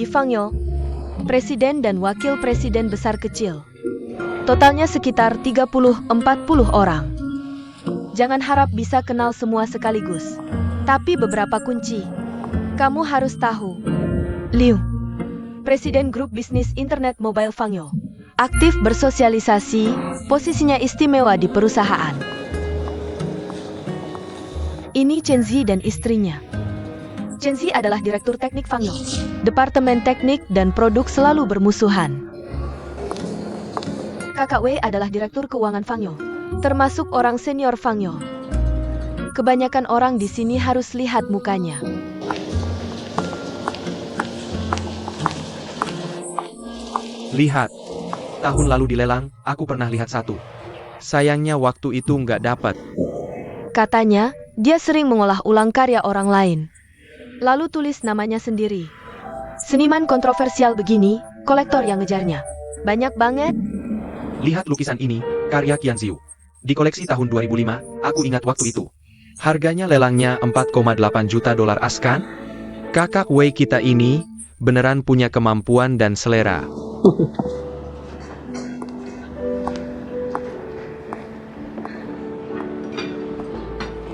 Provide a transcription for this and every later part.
di Fangyo, presiden dan wakil presiden besar kecil. Totalnya sekitar 30-40 orang. Jangan harap bisa kenal semua sekaligus. Tapi beberapa kunci kamu harus tahu. Liu, presiden grup bisnis internet mobile Fangyo. Aktif bersosialisasi, posisinya istimewa di perusahaan. Ini Chen Zi dan istrinya. Chen Zi adalah direktur teknik Fangyo. Departemen teknik dan produk selalu bermusuhan. Kakak Wei adalah direktur keuangan Fangyo, termasuk orang senior Fangyo. Kebanyakan orang di sini harus lihat mukanya. Lihat, tahun lalu di lelang, aku pernah lihat satu. Sayangnya waktu itu nggak dapat. Katanya, dia sering mengolah ulang karya orang lain, lalu tulis namanya sendiri. Seniman kontroversial begini, kolektor yang ngejarnya. Banyak banget. Lihat lukisan ini, karya Qian Xiu. Di koleksi tahun 2005, aku ingat waktu itu. Harganya lelangnya 4,8 juta dolar AS kan? Kakak Wei kita ini, beneran punya kemampuan dan selera.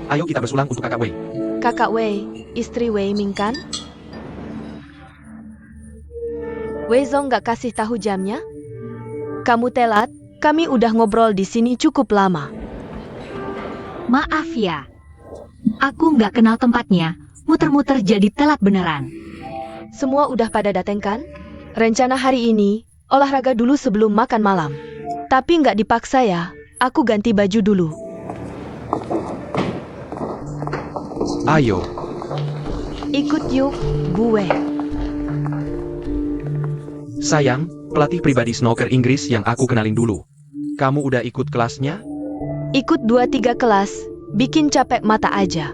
Ayo kita bersulang untuk Kakak Wei. Kakak Wei, istri Wei Ming kan? Wei Zong gak kasih tahu jamnya? Kamu telat, kami udah ngobrol di sini cukup lama. Maaf ya, aku nggak kenal tempatnya, muter-muter jadi telat beneran. Semua udah pada dateng kan? Rencana hari ini, olahraga dulu sebelum makan malam. Tapi nggak dipaksa ya, aku ganti baju dulu. Ayo. Ikut yuk, Bu Wei. Sayang, pelatih pribadi snooker Inggris yang aku kenalin dulu. Kamu udah ikut kelasnya? Ikut 2-3 kelas, bikin capek mata aja.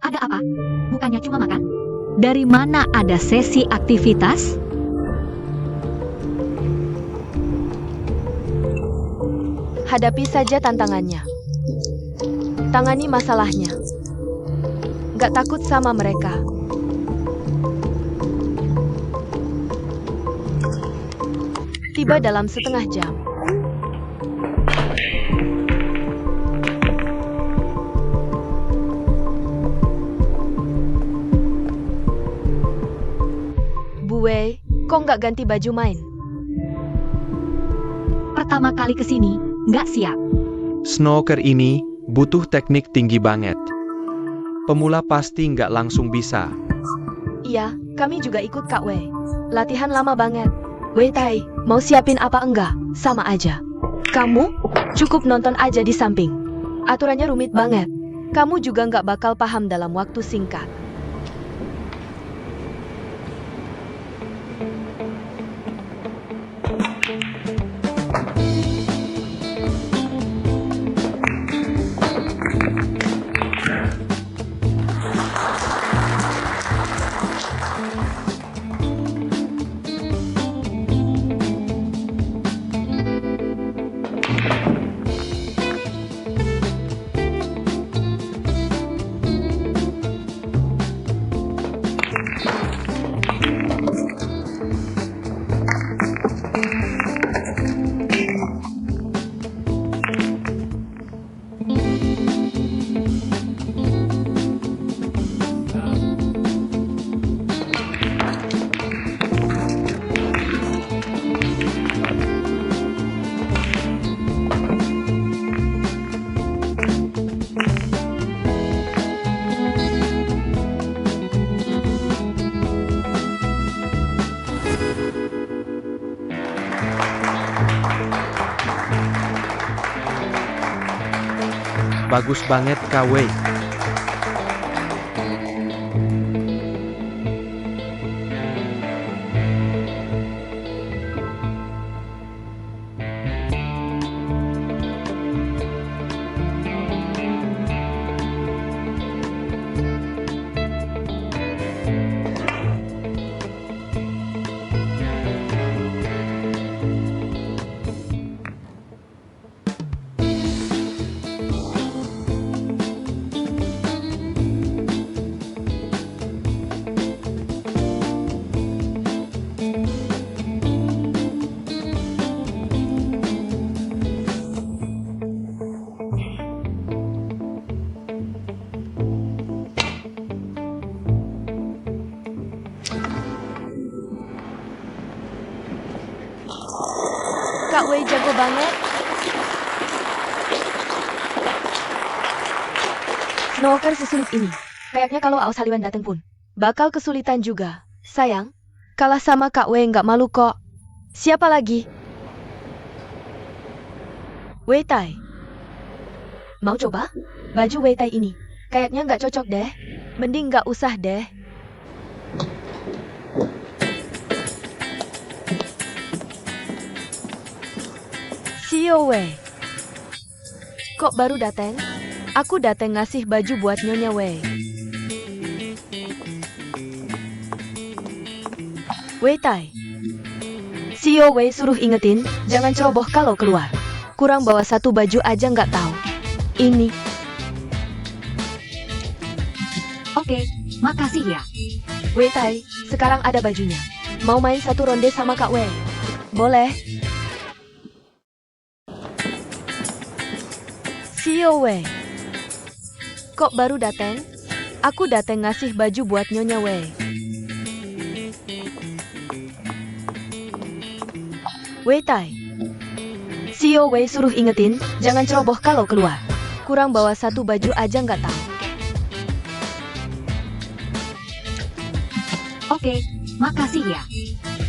Ada apa? Bukannya cuma makan? Dari mana ada sesi aktivitas? Hadapi saja tantangannya. Tangani masalahnya. Gak takut sama mereka. Tiba dalam setengah jam. Bu Wei, kok nggak ganti baju main? Pertama kali kesini, nggak siap. Snooker ini butuh teknik tinggi banget. Pemula pasti nggak langsung bisa. Iya, kami juga ikut Kak Wei. Latihan lama banget. Wei Tai, mau siapin apa enggak? Sama aja. Kamu, cukup nonton aja di samping. Aturannya rumit banget. Kamu juga nggak bakal paham dalam waktu singkat. Bagus banget Kak Wei. Kak Wei jago banget. Snooker sesulit ini. Kayaknya kalau Aos Haliwan datang pun bakal kesulitan juga. Sayang, kalah sama Kak Wei nggak malu kok. Siapa lagi? Wei Tai. Mau coba? Baju Wei Tai ini kayaknya nggak cocok deh. Mending nggak usah deh. Sio Wei. Kok baru dateng? Aku dateng ngasih baju buat Nyonya Wei. Wei Tai. Sio Wei suruh ingetin, jangan ceroboh kalau keluar. Kurang bawa satu baju aja nggak tahu. Ini. Oke, makasih ya. Wei Tai, sekarang ada bajunya. Mau main satu ronde sama Kak Wei? Boleh. Sio Wei. Kok baru dateng? Aku dateng ngasih baju buat Nyonya Wei. Wei Tai. Sio Wei suruh ingetin, jangan ceroboh kalau keluar. Kurang bawa satu baju aja nggak tahu. Oke, makasih ya.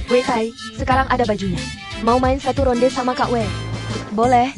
Wei Tai, sekarang ada bajunya. Mau main satu ronde sama Kak Wei? Boleh.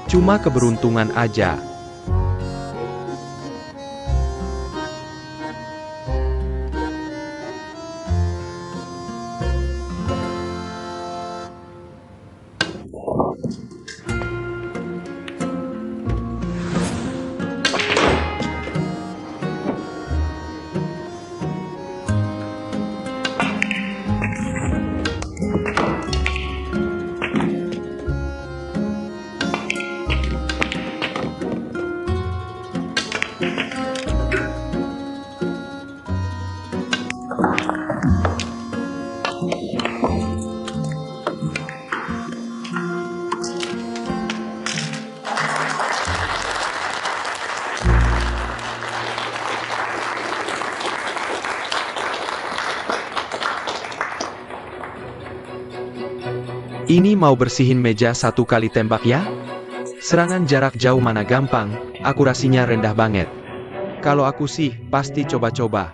Cuma keberuntungan aja. Ini mau bersihin meja satu kali tembak ya? Serangan jarak jauh mana gampang, akurasinya rendah banget. Kalau aku sih, pasti coba-coba.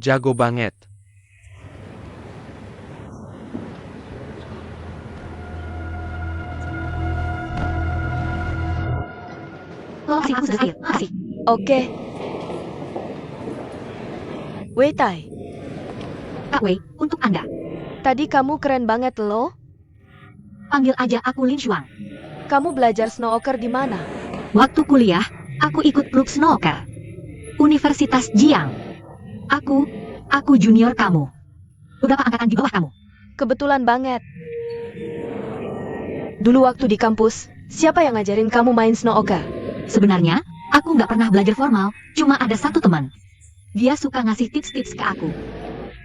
Jago banget. Makasih, aku sudah siap. Makasih. Oke. Wei Tai, Kak Wei, untuk Anda. tadi kamu keren banget loh. Panggil aja aku Lin Shuang. Kamu belajar snooker di mana? Waktu kuliah, aku ikut klub snooker. Universitas Jiang. Aku junior kamu. Berapa angkatan di bawah kamu? Kebetulan banget. Dulu waktu di kampus, siapa yang ngajarin kamu main snooker? Sebenarnya, aku nggak pernah belajar formal, cuma ada satu teman. Dia suka ngasih tips-tips ke aku.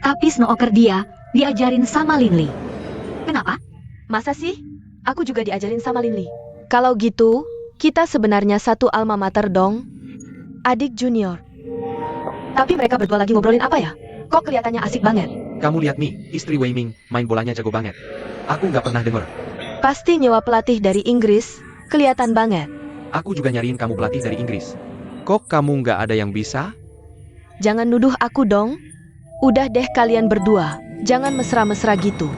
Tapi snooker dia, diajarin sama Lin Li. Kenapa? Masa sih? Aku juga diajarin sama Linli. Kalau gitu, kita sebenarnya satu alma mater dong. Adik junior. Tapi mereka berdua lagi ngobrolin apa ya? Kok kelihatannya asik banget? Kamu lihat nih, istri Wei Ming, main bolanya jago banget. Aku nggak pernah denger. Pasti nyewa pelatih dari Inggris, kelihatan banget. Aku juga nyariin kamu pelatih dari Inggris. Kok kamu nggak ada yang bisa? Jangan nuduh aku dong. Udah deh kalian berdua, jangan mesra-mesra gitu.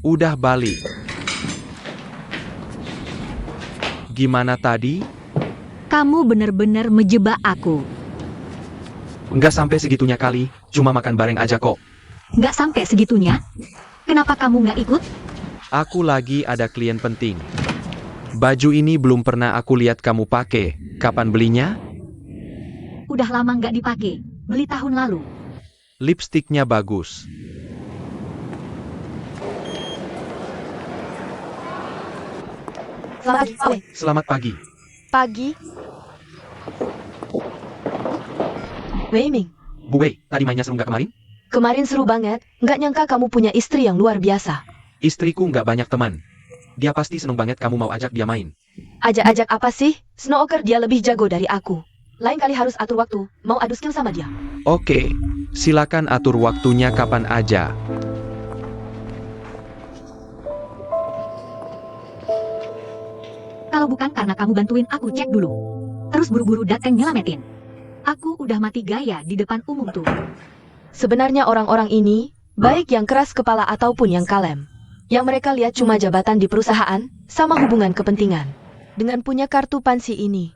Udah balik. Gimana tadi? Kamu bener-bener menjebak aku. Nggak sampai segitunya kali, cuma makan bareng aja kok. Nggak sampai segitunya. Kenapa kamu nggak ikut? Aku lagi ada klien penting. Baju ini belum pernah aku lihat kamu pakai. Kapan belinya? Udah lama nggak dipakai. Beli tahun lalu. Lipstiknya bagus. Selamat pagi. Selamat pagi. Pagi. Wei Ming, Bu Wei, tadi mainnya seru nggak kemarin? kemarin seru banget. Nggak nyangka kamu punya istri yang luar biasa. Istriku nggak banyak teman. Dia pasti seneng banget kamu mau ajak dia main. Ajak-ajak apa sih? Snooker dia lebih jago dari aku. Lain kali harus atur waktu, mau adu skill sama dia. Oke, silakan atur waktunya kapan aja. Kalau bukan karena kamu bantuin aku cek dulu. Terus buru-buru datang nyelamatin. Aku udah mati gaya di depan umum tuh. Sebenarnya orang-orang ini, baik yang keras kepala ataupun yang kalem. Yang mereka lihat cuma jabatan di perusahaan, sama hubungan kepentingan. Dengan punya kartu pansi ini,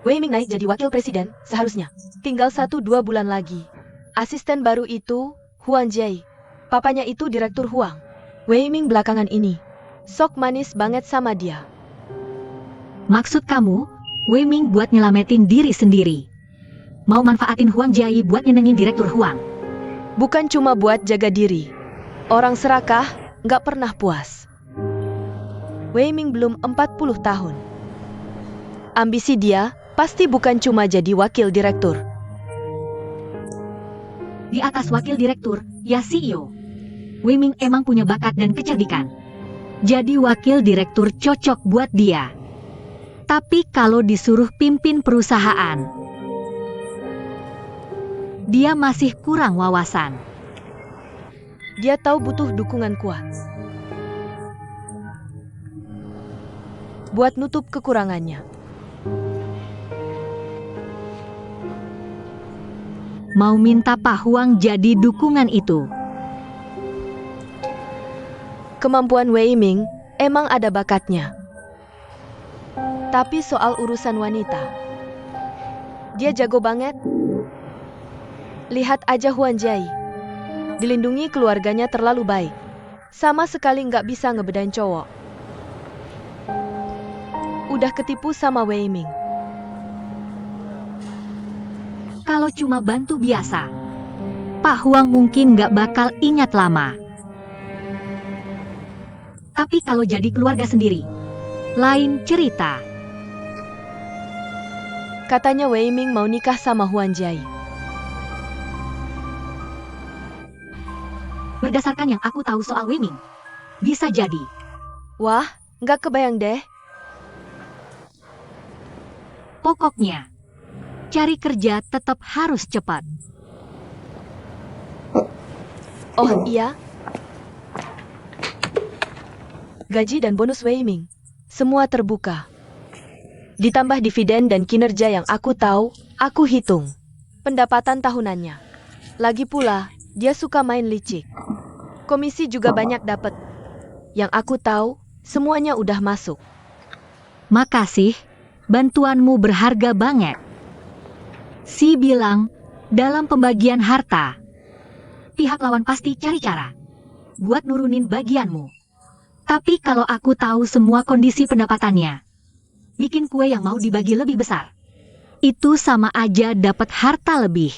Wei Ming naik jadi wakil presiden, seharusnya. Tinggal 1-2 bulan lagi. Asisten baru itu, Huang Jie. Papanya itu direktur Huang. Wei Ming belakangan ini, sok manis banget sama dia. Maksud kamu, Wei Ming buat nyelamatin diri sendiri. Mau manfaatin Huang Jai buat nyenengin direktur Huang. Bukan cuma buat jaga diri. Orang serakah, nggak pernah puas. Wei Ming belum 40 tahun. Ambisi dia, pasti bukan cuma jadi wakil direktur. Di atas wakil direktur, ya CEO. Wei Ming emang punya bakat dan kecerdikan. Jadi wakil direktur cocok buat dia. Tapi kalau disuruh pimpin perusahaan, dia masih kurang wawasan. Dia tahu butuh dukungan kuat. Buat nutup kekurangannya. Mau minta Pak Huang jadi dukungan itu. Kemampuan Wei Ming emang ada bakatnya. Tapi soal urusan wanita, dia jago banget. Lihat aja Huan Jai. Dilindungi keluarganya terlalu baik. Sama sekali nggak bisa ngebedain cowok. Udah ketipu sama Wei Ming. Kalau cuma bantu biasa, Pak Huang mungkin nggak bakal ingat lama. Tapi kalau jadi keluarga sendiri, lain cerita. Katanya Wei Ming mau nikah sama Huan Jai. Berdasarkan yang aku tahu soal Wei Ming, bisa jadi. Wah, nggak kebayang deh. Pokoknya, cari kerja tetap harus cepat. Oh iya. Gaji dan bonus Wei Ming, semua terbuka. Ditambah dividen dan kinerja yang aku tahu, aku hitung. Pendapatan tahunannya. Lagi pula, dia suka main licik. Komisi juga banyak dapat. Yang aku tahu, semuanya udah masuk. Makasih, bantuanmu berharga banget. Si bilang, dalam pembagian harta, pihak lawan pasti cari cara buat nurunin bagianmu. Tapi kalau aku tahu semua kondisi pendapatannya, bikin kue yang mau dibagi lebih besar, itu sama aja dapat harta lebih.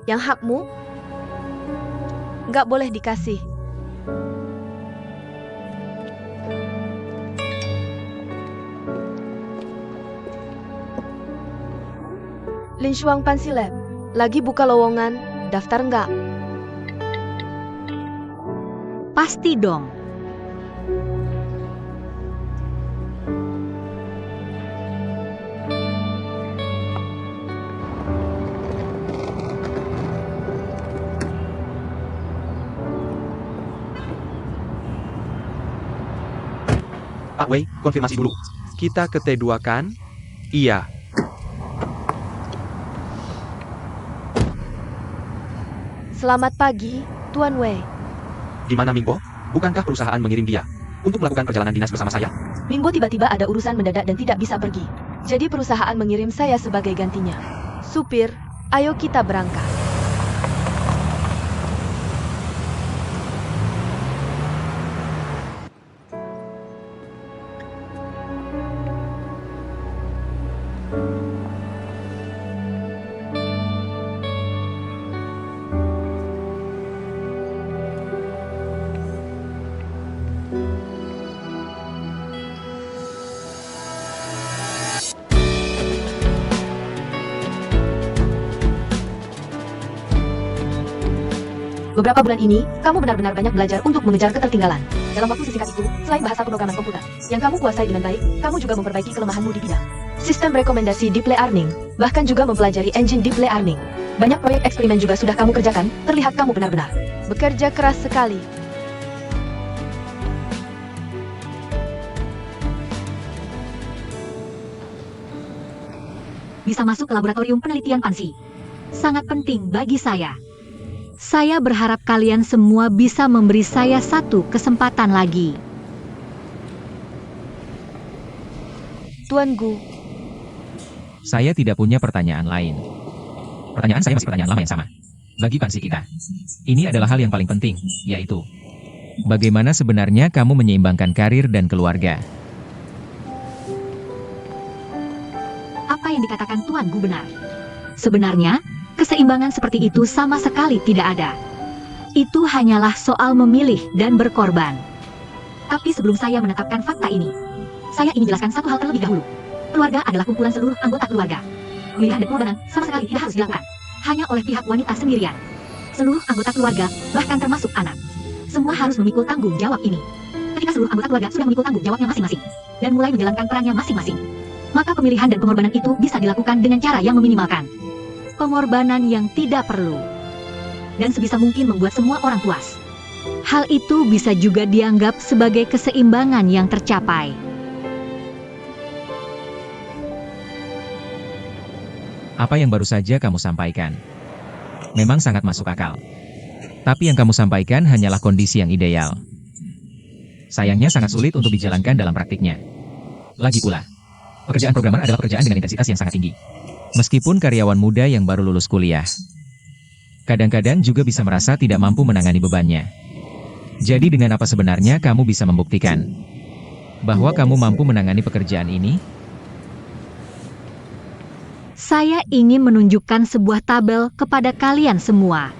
Yang hakmu nggak boleh dikasih. Lin Shuang Pansilep, lagi buka lowongan, daftar nggak? Pasti dong. Pak Wei, konfirmasi dulu. Kita ke T2 kan? Iya. Selamat pagi, Tuan Wei. Gimana Mingbo? Bukankah perusahaan mengirim dia untuk melakukan perjalanan dinas bersama saya? Minggu tiba-tiba ada urusan mendadak dan tidak bisa pergi. Jadi perusahaan mengirim saya sebagai gantinya. Supir, ayo kita berangkat. Beberapa bulan ini, kamu benar-benar banyak belajar untuk mengejar ketertinggalan. Dalam waktu sesingkat itu, selain bahasa pemrograman komputer yang kamu kuasai dengan baik, kamu juga memperbaiki kelemahanmu di bidang sistem rekomendasi deep learning, bahkan juga mempelajari engine deep learning. Banyak proyek eksperimen juga sudah kamu kerjakan, terlihat kamu benar-benar bekerja keras sekali. Bisa masuk ke laboratorium penelitian Pansi. Sangat penting bagi saya. Saya berharap kalian semua bisa memberi saya satu kesempatan lagi. Tuan Gu, Saya tidak punya pertanyaan lain. Pertanyaan saya masih pertanyaan lama yang sama. Bagi Pansi kita, ini adalah hal yang paling penting, yaitu bagaimana sebenarnya kamu menyeimbangkan karir dan keluarga. Apa yang dikatakan Tuan Gu benar. Sebenarnya, keseimbangan seperti itu sama sekali tidak ada. Itu hanyalah soal memilih dan berkorban. Tapi sebelum saya menetapkan fakta ini, saya ingin jelaskan satu hal terlebih dahulu. Keluarga adalah kumpulan seluruh anggota keluarga. Pemilihan dan pengorbanan sama sekali tidak harus dilakukan hanya oleh pihak wanita sendirian. Seluruh anggota keluarga, bahkan termasuk anak, semua harus memikul tanggung jawab ini. Ketika seluruh anggota keluarga sudah memikul tanggung jawabnya masing-masing dan mulai menjalankan perannya masing-masing, maka pemilihan dan pengorbanan itu bisa dilakukan dengan cara yang meminimalkan pengorbanan yang tidak perlu, dan sebisa mungkin membuat semua orang puas. Hal itu bisa juga dianggap sebagai keseimbangan yang tercapai. Apa yang baru saja kamu sampaikan memang sangat masuk akal. Tapi yang kamu sampaikan hanyalah kondisi yang ideal. Sayangnya sangat sulit untuk dijalankan dalam praktiknya. Lagi pula, pekerjaan programmer adalah pekerjaan dengan intensitas yang sangat tinggi. Meskipun karyawan muda yang baru lulus kuliah, kadang-kadang juga bisa merasa tidak mampu menangani bebannya. Jadi dengan apa sebenarnya kamu bisa membuktikan bahwa kamu mampu menangani pekerjaan ini? Saya ingin menunjukkan sebuah tabel kepada kalian semua.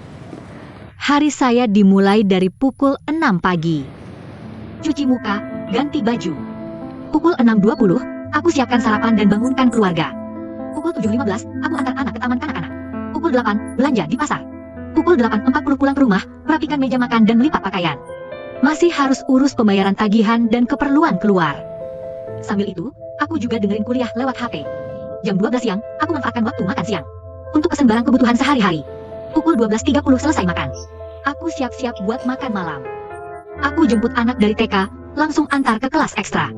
Hari saya dimulai dari pukul 6 pagi. Cuci muka, ganti baju. Pukul 6.20, aku siapkan sarapan dan bangunkan keluarga. Pukul 7.15, aku antar anak ke taman kanak-kanak. Pukul 8, belanja di pasar. Pukul 8.40 pulang ke rumah, rapikan meja makan dan lipat pakaian. Masih harus urus pembayaran tagihan dan keperluan keluar. Sambil itu, aku juga dengerin kuliah lewat HP. Jam 12 siang, aku manfaatkan waktu makan siang untuk pesen barang kebutuhan sehari-hari. Pukul 12.30 selesai makan. Aku siap-siap buat makan malam. Aku jemput anak dari TK, langsung antar ke kelas ekstra.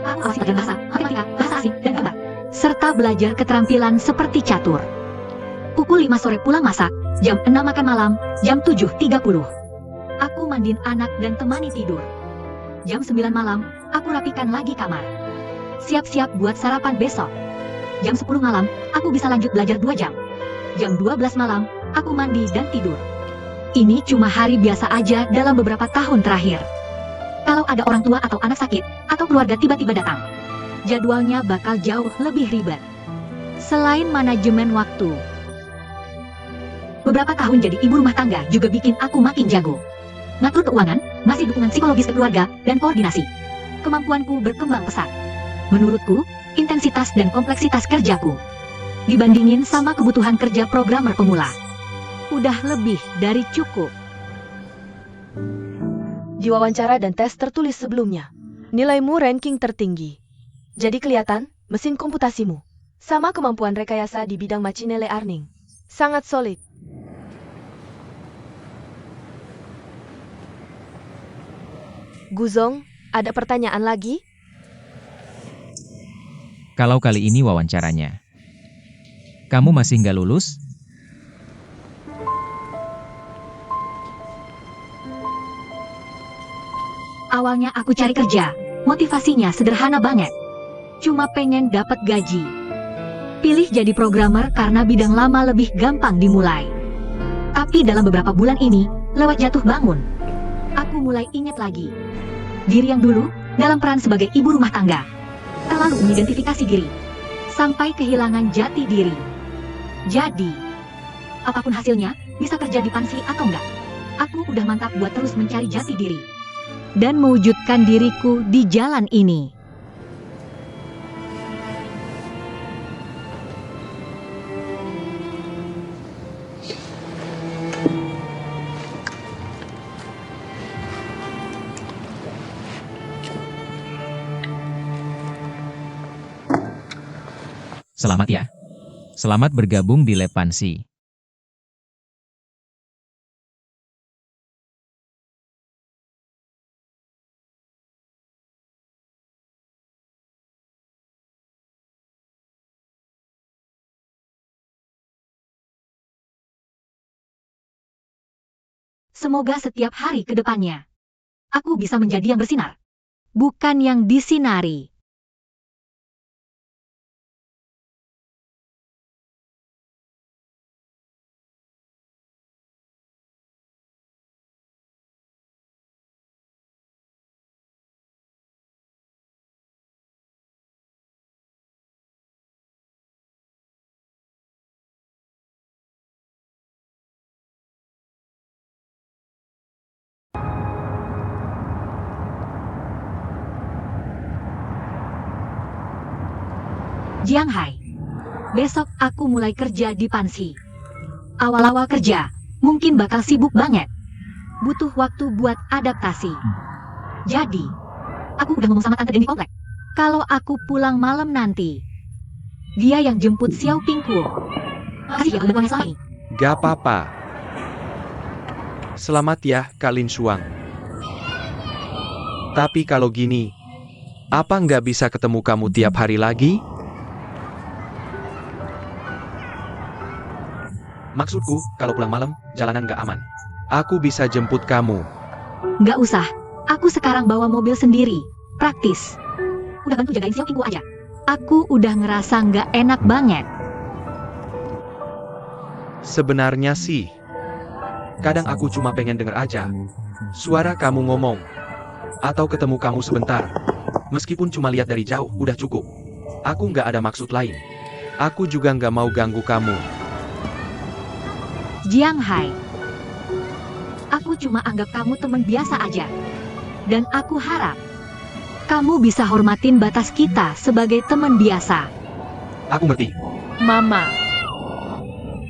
Aku awasi pelajaran bahasa, matematika, bahasa asing, dan gambar, serta belajar keterampilan seperti catur. Pukul 5 sore pulang masak, jam 6 makan malam, jam 7.30. Aku mandiin anak dan temani tidur. Jam 9 malam, aku rapikan lagi kamar. Siap-siap buat sarapan besok. Jam 10 malam, aku bisa lanjut belajar 2 jam. Jam 12 malam, aku mandi dan tidur. Ini cuma hari biasa aja dalam beberapa tahun terakhir. Kalau ada orang tua atau anak sakit, atau keluarga tiba-tiba datang, jadwalnya bakal jauh lebih ribet. Selain manajemen waktu, beberapa tahun jadi ibu rumah tangga juga bikin aku makin jago. Ngatur keuangan, ngasih dukungan psikologis ke keluarga, dan koordinasi. Kemampuanku berkembang pesat. Menurutku, intensitas dan kompleksitas kerjaku dibandingin sama kebutuhan kerja programmer pemula, udah lebih dari cukup. Di wawancara dan tes tertulis sebelumnya, nilaimu ranking tertinggi. Jadi kelihatan, mesin komputasimu, sama kemampuan rekayasa di bidang machine learning, sangat solid. Guzong, ada pertanyaan lagi? Kalau kali ini wawancaranya, kamu masih nggak lulus? Awalnya aku cari kerja, motivasinya sederhana banget. Cuma pengen dapat gaji. Pilih jadi programmer karena bidang lama lebih gampang dimulai. Tapi dalam beberapa bulan ini, lewat jatuh bangun, aku mulai ingat lagi diri yang dulu dalam peran sebagai ibu rumah tangga. Terlalu mengidentifikasi diri, sampai kehilangan jati diri. Jadi, apapun hasilnya, bisa kerja di pansi atau enggak, aku udah mantap buat terus mencari jati diri dan mewujudkan diriku di jalan ini. Selamat ya. Selamat bergabung di Lab Pansi. Semoga setiap hari ke depannya, aku bisa menjadi yang bersinar, bukan yang disinari. Jiang Hai, besok aku mulai kerja di Pansi. Awal-awal kerja, mungkin bakal sibuk banget. Butuh waktu buat adaptasi. Jadi, aku udah ngomong sama Tante Deni komplek. Kalau aku pulang malam nanti, dia yang jemput Xiao Pingku. Makasih ya udah bantuan selama ini. Gak apa-apa. Selamat ya, Kak Lin Shuang. Tapi kalau gini, apa nggak bisa ketemu kamu tiap hari lagi? Maksudku, kalau pulang malam, jalanan nggak aman. Aku bisa jemput kamu. Nggak usah, aku sekarang bawa mobil sendiri. Praktis. Udah bantu jagain Xiao Pingku aja. Aku udah ngerasa nggak enak banget. Sebenarnya sih, kadang aku cuma pengen denger aja suara kamu ngomong, atau ketemu kamu sebentar. Meskipun cuma lihat dari jauh, udah cukup. Aku nggak ada maksud lain. Aku juga nggak mau ganggu kamu. Jiang Hai, aku cuma anggap kamu teman biasa aja. Dan aku harap kamu bisa hormatin batas kita sebagai teman biasa. Aku ngerti. Mama,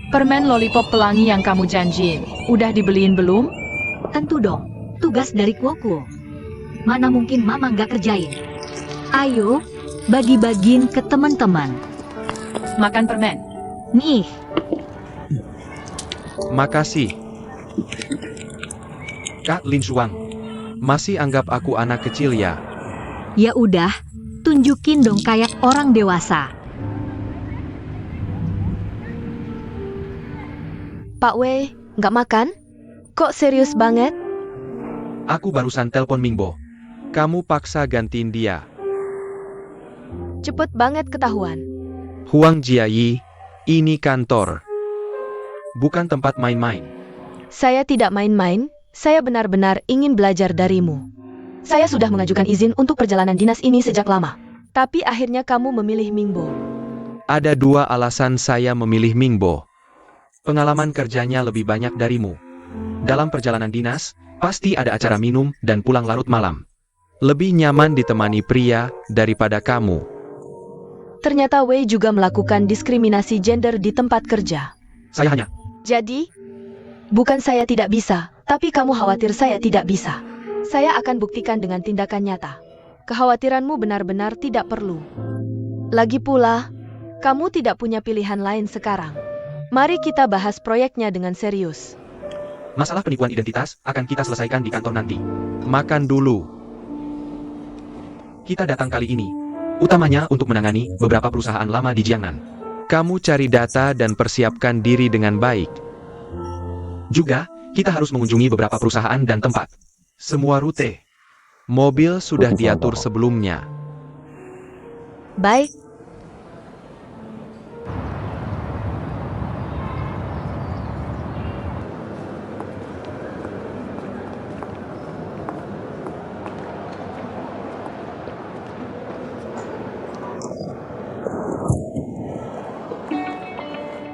permen lollipop pelangi yang kamu janjiin, udah dibeliin belum? Tentu dong, tugas dari Kuokuo. Mana mungkin Mama nggak kerjain. Ayo, bagi-bagiin ke teman-teman. Makan permen. Nih, Makasih. Kak Lin Shuang, masih anggap aku anak kecil ya? ya udah, tunjukin dong kayak orang dewasa. Pak Wei, nggak makan? Kok serius banget? Aku barusan telepon Mingbo. Kamu paksa gantiin dia. Cepet banget ketahuan. Huang Jiayi, ini kantor. Bukan tempat main-main. Saya tidak main-main, saya benar-benar ingin belajar darimu. Saya sudah mengajukan izin untuk perjalanan dinas ini sejak lama. Tapi akhirnya kamu memilih Mingbo. Ada 2 alasan saya memilih Mingbo. Pengalaman kerjanya lebih banyak darimu. Dalam perjalanan dinas, pasti ada acara minum dan pulang larut malam. Lebih nyaman ditemani pria daripada kamu. Ternyata Wei juga melakukan diskriminasi gender di tempat kerja. Saya hanya... Jadi, bukan saya tidak bisa, tapi kamu khawatir saya tidak bisa. Saya akan buktikan dengan tindakan nyata. Kekhawatiranmu benar-benar tidak perlu. Lagi pula, kamu tidak punya pilihan lain sekarang. Mari kita bahas proyeknya dengan serius. Masalah penipuan identitas akan kita selesaikan di kantor nanti. Makan dulu. Kita datang kali ini, utamanya untuk menangani beberapa perusahaan lama di Jiangnan. Kamu cari data dan persiapkan diri dengan baik. Juga, kita harus mengunjungi beberapa perusahaan dan tempat. Semua rute. Mobil sudah diatur sebelumnya. Baik.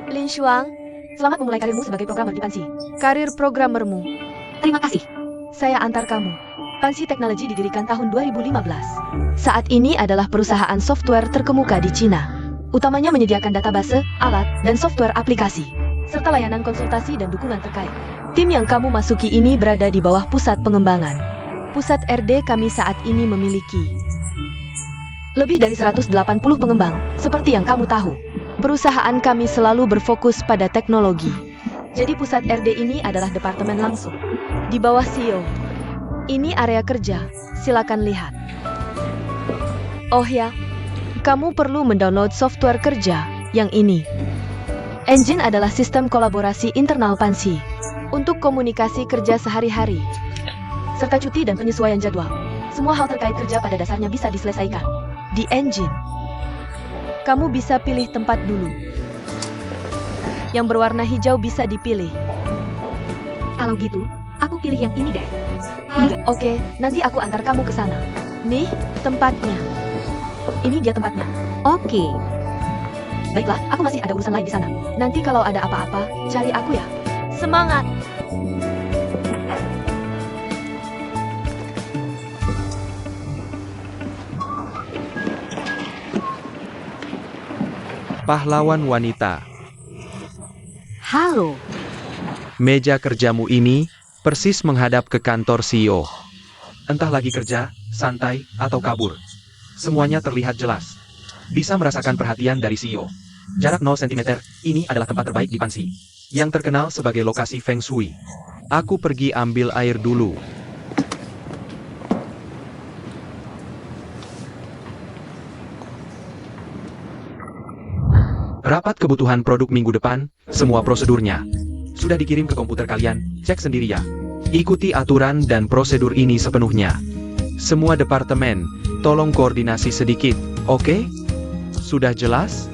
Lin Shuang, selamat memulai karirmu sebagai programmer di Pansi. Karir programmermu. Terima kasih. Saya antar kamu. Pansi Teknologi didirikan tahun 2015. Saat ini adalah perusahaan software terkemuka di Cina. Utamanya menyediakan database, alat, dan software aplikasi, serta layanan konsultasi dan dukungan terkait. Tim yang kamu masuki ini berada di bawah pusat pengembangan. Pusat RD kami saat ini memiliki lebih dari 180 pengembang, seperti yang kamu tahu. Perusahaan kami selalu berfokus pada teknologi. Jadi pusat RD ini adalah departemen langsung di bawah CEO. Ini area kerja, silakan lihat. Oh ya, kamu perlu mendownload software kerja yang ini. Engine adalah sistem kolaborasi internal Pansi untuk komunikasi kerja sehari-hari, serta cuti dan penyesuaian jadwal. Semua hal terkait kerja pada dasarnya bisa diselesaikan di Engine. Kamu bisa pilih tempat dulu. Yang berwarna hijau bisa dipilih. Kalau gitu, aku pilih yang ini deh. Oke, nanti aku antar kamu ke sana. Nih, tempatnya. Ini dia tempatnya. Oke. Baiklah, aku masih ada urusan lain di sana. Nanti kalau ada apa-apa, cari aku ya. Semangat! Pahlawan wanita. Halo. Meja kerjamu ini persis menghadap ke kantor CEO. Entah lagi kerja, santai, atau kabur. Semuanya terlihat jelas. Bisa merasakan perhatian dari CEO. Jarak 0 cm, ini adalah tempat terbaik di Pansi, yang terkenal sebagai lokasi Feng Shui. Aku pergi ambil air dulu. Rapat kebutuhan produk minggu depan, semua prosedurnya sudah dikirim ke komputer kalian, cek sendiri ya. Ikuti aturan dan prosedur ini sepenuhnya. Semua departemen, tolong koordinasi sedikit, oke? Sudah jelas?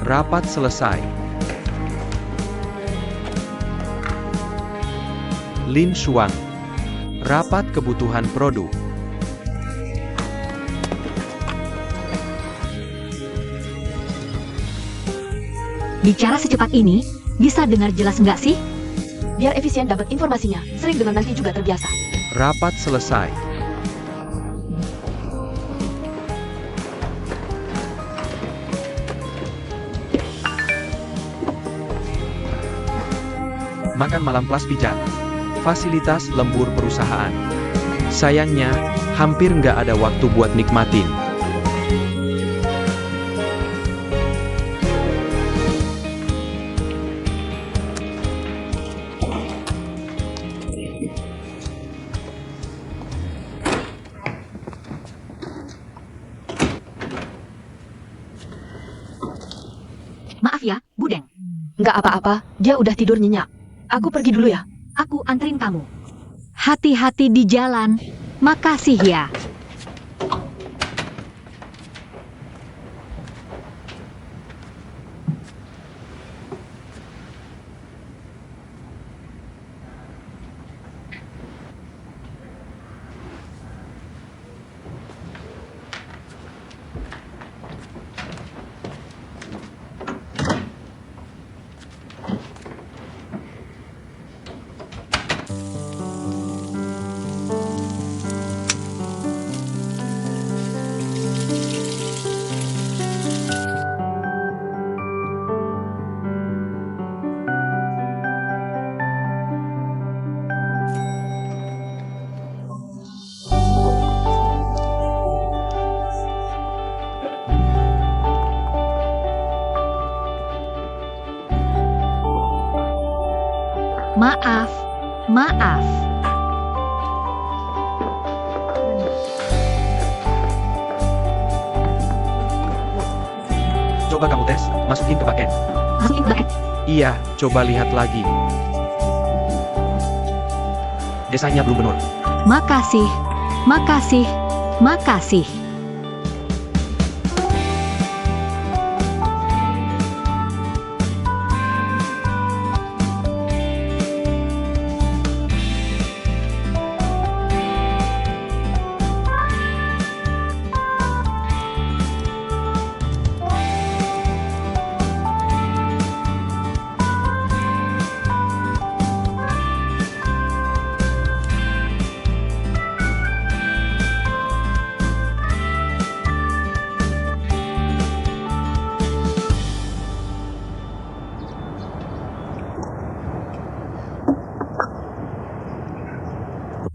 Rapat selesai. Lin Shuang. Rapat kebutuhan produk. Bicara secepat ini, bisa dengar jelas nggak sih? Biar efisien dapat informasinya, sering dengar nanti juga terbiasa. Rapat selesai. Makan malam plus pijat. Fasilitas lembur perusahaan. Sayangnya, hampir nggak ada waktu buat nikmatin. Maaf ya, Budeng. Nggak apa-apa, dia udah tidur nyenyak. Aku pergi dulu ya. Aku anterin kamu. Hati-hati di jalan. Makasih ya. Maaf, maaf. Coba kamu tes, masukin ke paket. Masukin ke bucket. Iya, coba lihat lagi. Desainnya belum benar. Makasih, makasih, makasih.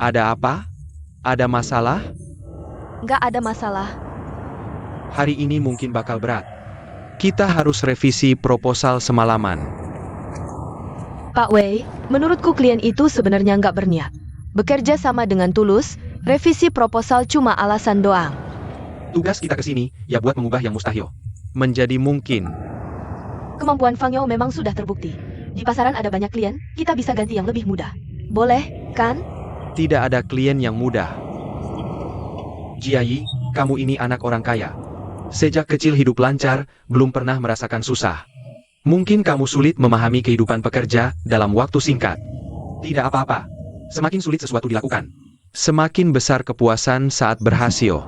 Ada apa? Ada masalah? Nggak ada masalah. Hari ini mungkin bakal berat. Kita harus revisi proposal semalaman. Pak Wei, menurutku klien itu sebenarnya nggak berniat. Bekerja sama dengan tulus, revisi proposal cuma alasan doang. Tugas kita ke sini, ya buat mengubah yang mustahil menjadi mungkin. Kemampuan Fang Yao memang sudah terbukti. Di pasaran ada banyak klien, kita bisa ganti yang lebih mudah. Boleh, kan? Tidak ada klien yang mudah. Jiayi, kamu ini anak orang kaya. Sejak kecil hidup lancar, belum pernah merasakan susah. Mungkin kamu sulit memahami kehidupan pekerja dalam waktu singkat. Tidak apa-apa. Semakin sulit sesuatu dilakukan, semakin besar kepuasan saat berhasil.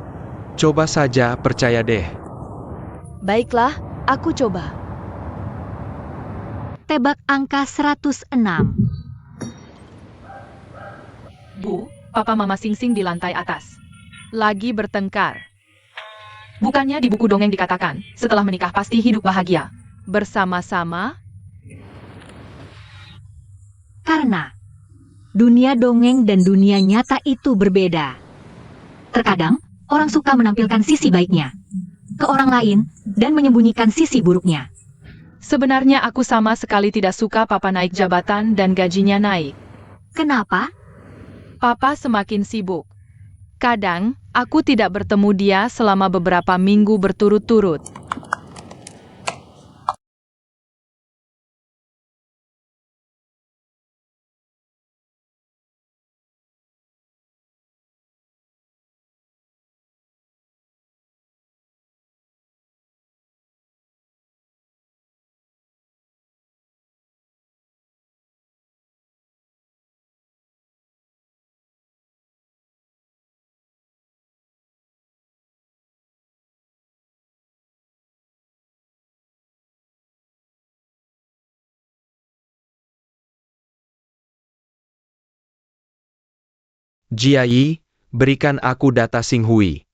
Coba saja, percaya deh. Baiklah, aku coba. Tebak angka 106. Bu, Papa Mama Sing Sing di lantai atas. Lagi bertengkar. Bukannya di buku dongeng dikatakan, setelah menikah pasti hidup bahagia. Bersama-sama, Karena dunia dongeng dan dunia nyata itu berbeda. Terkadang, orang suka menampilkan sisi baiknya ke orang lain dan menyembunyikan sisi buruknya. sebenarnya aku sama sekali tidak suka Papa naik jabatan dan gajinya naik. Kenapa? Papa semakin sibuk. Kadang, aku tidak bertemu dia selama beberapa minggu berturut-turut. Jiayi, berikan aku data Xinghui.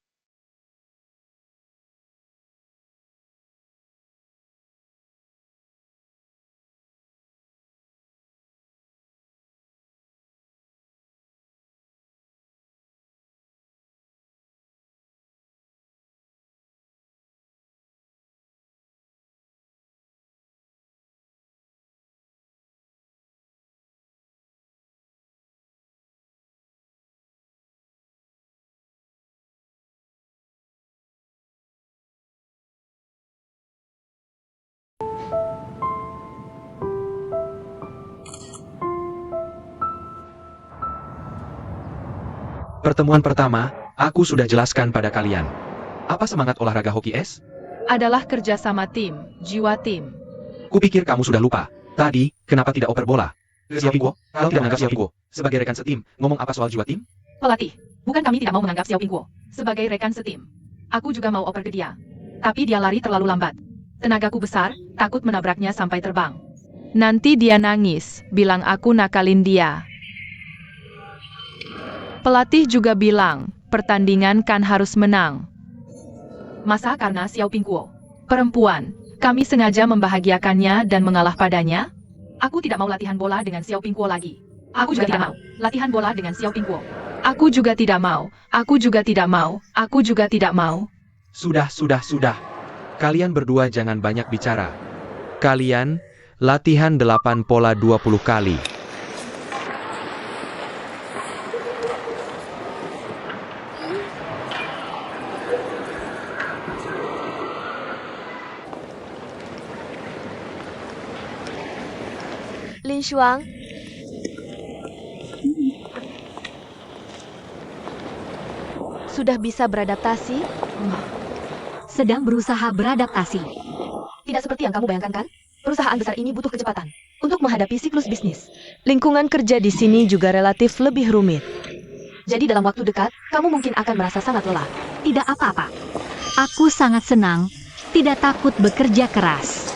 Pertemuan pertama, aku sudah jelaskan pada kalian. Apa semangat olahraga hoki es? Adalah kerja sama tim, jiwa tim. Kupikir kamu sudah lupa. Tadi, kenapa tidak oper bola? Xiaopingguo, kalau tidak menganggap Xiaopingguo sebagai rekan setim, ngomong apa soal jiwa tim? Pelatih, bukan kami tidak mau menganggap Xiaopingguo sebagai rekan setim. Aku juga mau oper ke dia. Tapi dia lari terlalu lambat. Tenagaku besar, takut menabraknya sampai terbang. Nanti dia nangis, bilang aku nakalin dia. Pelatih juga bilang, pertandingan kan harus menang. Masa karena Xiaopingguo perempuan, kami sengaja membahagiakannya dan mengalah padanya? Aku tidak mau latihan bola dengan Xiaopingguo lagi. Aku juga tidak mau latihan bola dengan Xiaopingguo. Aku juga tidak mau. Aku juga tidak mau. Aku juga tidak mau. Sudah. Kalian berdua jangan banyak bicara. Kalian, latihan 8 pola 20 kali. Lin Shuang, sudah bisa beradaptasi? Sedang berusaha beradaptasi. Tidak seperti yang kamu bayangkan kan? Perusahaan besar ini butuh kecepatan untuk menghadapi siklus bisnis. Lingkungan kerja di sini juga relatif lebih rumit. Jadi dalam waktu dekat, kamu mungkin akan merasa sangat lelah. Tidak apa-apa. Aku sangat senang, tidak takut bekerja keras.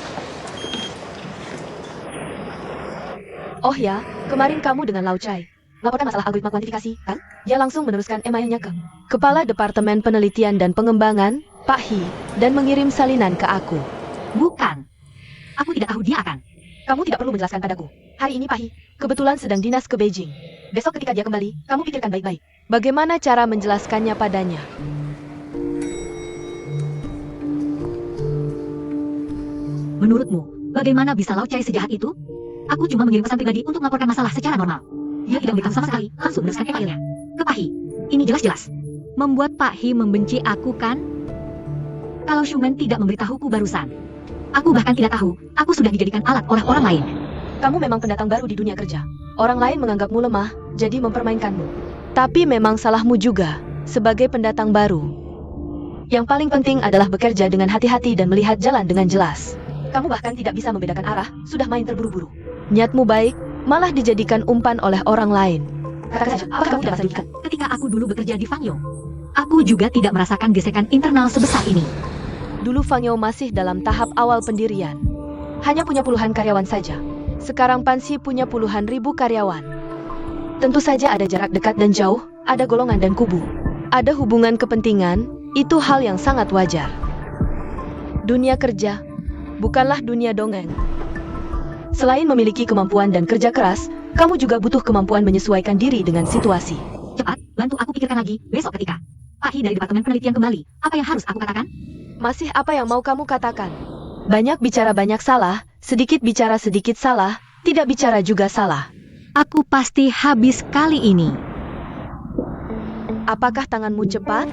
Oh ya, kemarin kamu dengan Lau Chai laporkan masalah algoritma kuantifikasi, kan? Dia langsung meneruskan emailnya ke Kepala Departemen Penelitian dan Pengembangan, Pak He, dan mengirim salinan ke aku. Bukan. Aku tidak tahu dia akan. Kamu tidak perlu menjelaskan padaku. Hari ini Pak He kebetulan sedang dinas ke Beijing. Besok ketika dia kembali, kamu pikirkan baik-baik. Bagaimana cara menjelaskannya padanya? Menurutmu, bagaimana bisa Lau Chai sejahat itu? Aku cuma mengirim pesan pribadi untuk melaporkan masalah secara normal. Dia tidak memberitahu sama sekali, langsung meneruskan emailnya. Ke Pak He. Ini jelas-jelas membuat Pak He membenci aku, kan? Kalau Shumen tidak memberitahuku barusan, aku bahkan tidak tahu, aku sudah dijadikan alat oleh orang lain. Kamu memang pendatang baru di dunia kerja. Orang lain menganggapmu lemah, jadi mempermainkanmu. Tapi memang salahmu juga, sebagai pendatang baru. Yang paling penting adalah bekerja dengan hati-hati dan melihat jalan dengan jelas. Kamu bahkan tidak bisa membedakan arah, sudah main terburu-buru. Niatmu baik, malah dijadikan umpan oleh orang lain. Katakan saja, apakah kamu tidak merasa dirugikan? Ketika aku dulu bekerja di Fangyo, aku juga tidak merasakan gesekan internal sebesar ini. Dulu Fangyo masih dalam tahap awal pendirian. Hanya punya puluhan karyawan saja. Sekarang Pansi punya puluhan ribu karyawan. Tentu saja ada jarak dekat dan jauh, ada golongan dan kubu. Ada hubungan kepentingan, itu hal yang sangat wajar. Dunia kerja bukanlah dunia dongeng. Selain memiliki kemampuan dan kerja keras, kamu juga butuh kemampuan menyesuaikan diri dengan situasi. Cepat, bantu aku pikirkan lagi, besok ketika Pak He dari Departemen Penelitian kembali, apa yang harus aku katakan? Masih apa yang mau kamu katakan? Banyak bicara banyak salah, sedikit bicara sedikit salah, tidak bicara juga salah. Aku pasti habis kali ini. Apakah tanganmu cepat?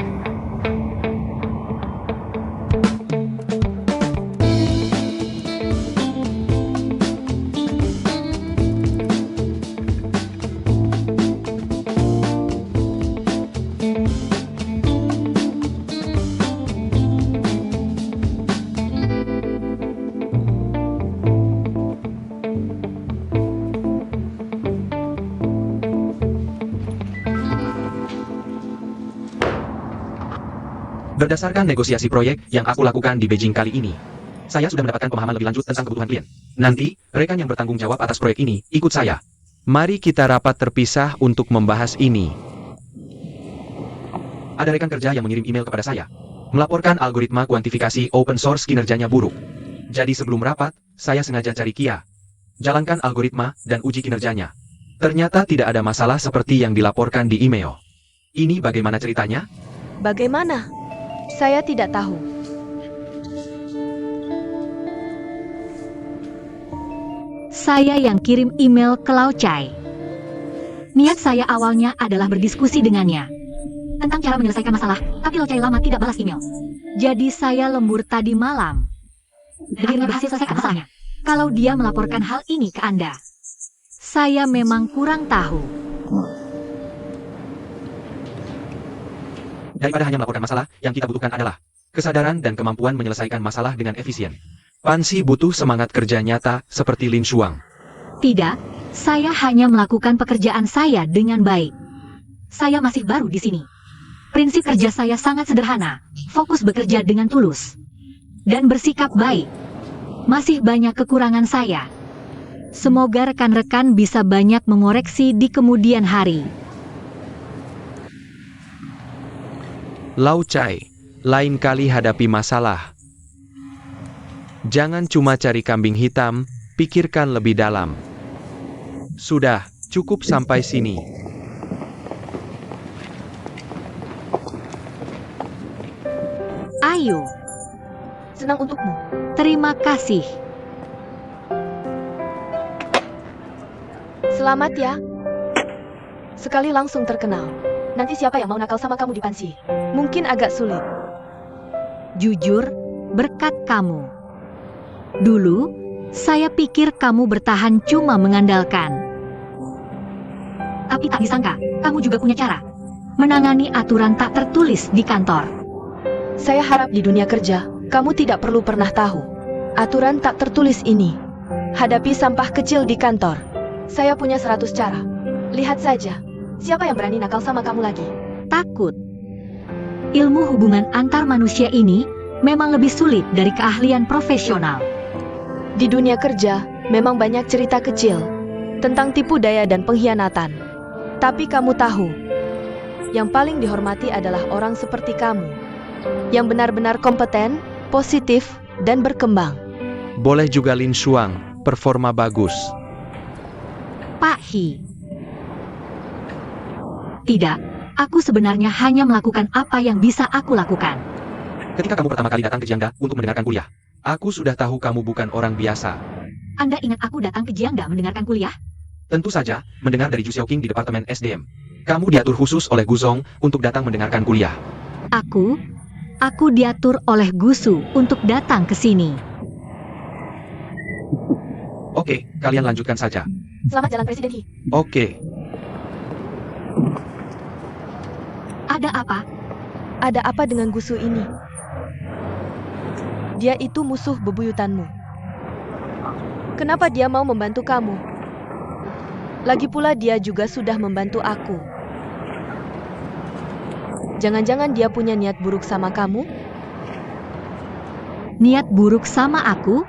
Berdasarkan negosiasi proyek yang aku lakukan di Beijing kali ini, saya sudah mendapatkan pemahaman lebih lanjut tentang kebutuhan klien. Nanti, rekan yang bertanggung jawab atas proyek ini, ikut saya. Mari kita rapat terpisah untuk membahas ini. Ada rekan kerja yang mengirim email kepada saya, melaporkan algoritma kuantifikasi open source kinerjanya buruk. Jadi sebelum rapat, saya sengaja cari Kia. Jalankan algoritma dan uji kinerjanya. Ternyata tidak ada masalah seperti yang dilaporkan di email. Ini bagaimana ceritanya? Bagaimana? Saya tidak tahu. Saya yang kirim email ke Lau Chai. Niat saya awalnya adalah berdiskusi dengannya tentang cara menyelesaikan masalah, tapi Lau Chai lama tidak balas email. Jadi saya lembur tadi malam. Dan akhirnya berhasil selesaikan masalahnya. Kalau dia melaporkan hal ini ke Anda, saya memang kurang tahu. Daripada hanya melaporkan masalah, yang kita butuhkan adalah kesadaran dan kemampuan menyelesaikan masalah dengan efisien. Pansi butuh semangat kerja nyata seperti Lin Shuang. Tidak, saya hanya melakukan pekerjaan saya dengan baik. Saya masih baru di sini. Prinsip kerja saya sangat sederhana, fokus bekerja dengan tulus, dan bersikap baik. Masih banyak kekurangan saya. Semoga rekan-rekan bisa banyak mengoreksi di kemudian hari. Lau Chai, lain kali hadapi masalah. Jangan cuma cari kambing hitam, pikirkan lebih dalam. Sudah, cukup sampai sini. Ayo, Senang untukmu. terima kasih. Selamat ya. Sekali langsung terkenal. Nanti siapa yang mau nakal sama kamu di Pansi? Mungkin agak sulit. Jujur, berkat kamu. Dulu, saya pikir kamu bertahan cuma mengandalkan. Tapi tak disangka, kamu juga punya cara. Menangani aturan tak tertulis di kantor. Saya harap di dunia kerja, kamu tidak perlu pernah tahu aturan tak tertulis ini. Hadapi sampah kecil di kantor. Saya punya 100 cara. Lihat saja, siapa yang berani nakal sama kamu lagi? Takut. Ilmu hubungan antar manusia ini memang lebih sulit dari keahlian profesional. Di dunia kerja, memang banyak cerita kecil tentang tipu daya dan pengkhianatan. Tapi kamu tahu, yang paling dihormati adalah orang seperti kamu, yang benar-benar kompeten, positif, dan berkembang. Boleh juga Lin Shuang, performa bagus. Pak Hi. Tidak, aku sebenarnya hanya melakukan apa yang bisa aku lakukan. Ketika kamu pertama kali datang ke Jiangda untuk mendengarkan kuliah, aku sudah tahu kamu bukan orang biasa. Anda ingat aku datang ke Jiangda mendengarkan kuliah? Tentu saja, mendengar dari Ju Xiaoqing di Departemen SDM. Kamu diatur khusus oleh Gu Zong untuk datang mendengarkan kuliah. Aku diatur oleh Gusu untuk datang ke sini. Oke, kalian lanjutkan saja. Selamat jalan Presiden Hi. Oke. Ada apa? Ada apa dengan Gusu ini? Dia itu musuh bebuyutanmu. Kenapa dia mau membantu kamu? Lagi pula dia juga sudah membantu aku. Jangan-jangan dia punya niat buruk sama kamu? Niat buruk sama aku?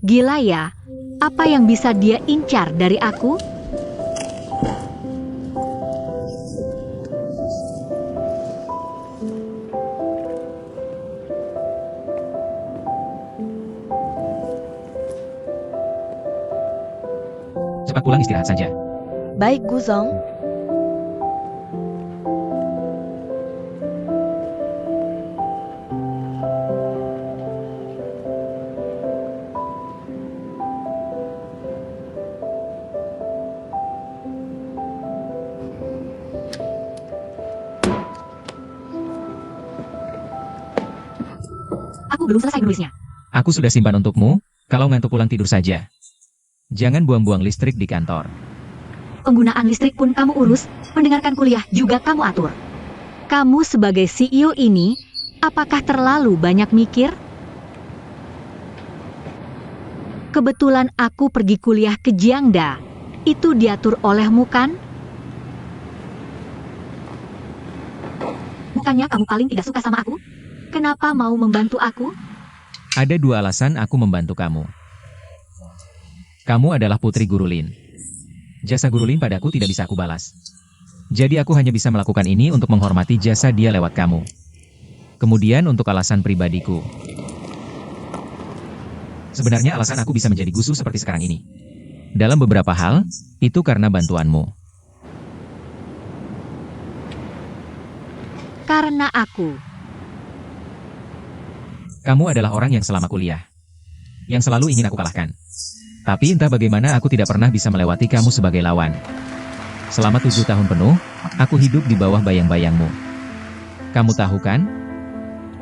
Gila ya, apa yang bisa dia incar dari aku? Cepat pulang istirahat saja. Baik, Gu Zong. Aku belum selesai nulisnya. Aku sudah simpan untukmu, kalau ngantuk pulang tidur saja. Jangan buang-buang listrik di kantor. Penggunaan listrik pun kamu urus, mendengarkan kuliah juga kamu atur. Kamu sebagai CEO ini, apakah terlalu banyak mikir? Kebetulan aku pergi kuliah ke Jiangda. Itu diatur olehmu kan? Bukannya kamu paling tidak suka sama aku? Kenapa mau membantu aku? Ada dua alasan aku membantu kamu. Kamu adalah putri Guru Lin. Jasa Guru Lin padaku tidak bisa aku balas. Jadi aku hanya bisa melakukan ini untuk menghormati jasa dia lewat kamu. Kemudian untuk alasan pribadiku. Sebenarnya alasan aku bisa menjadi gusu seperti sekarang ini. Dalam beberapa hal, itu karena bantuanmu. Karena aku. Kamu adalah orang yang selama kuliah. Yang selalu ingin aku kalahkan. Tapi entah bagaimana aku tidak pernah bisa melewati kamu sebagai lawan. Selama 7 tahun penuh, aku hidup di bawah bayang-bayangmu. Kamu tahu kan?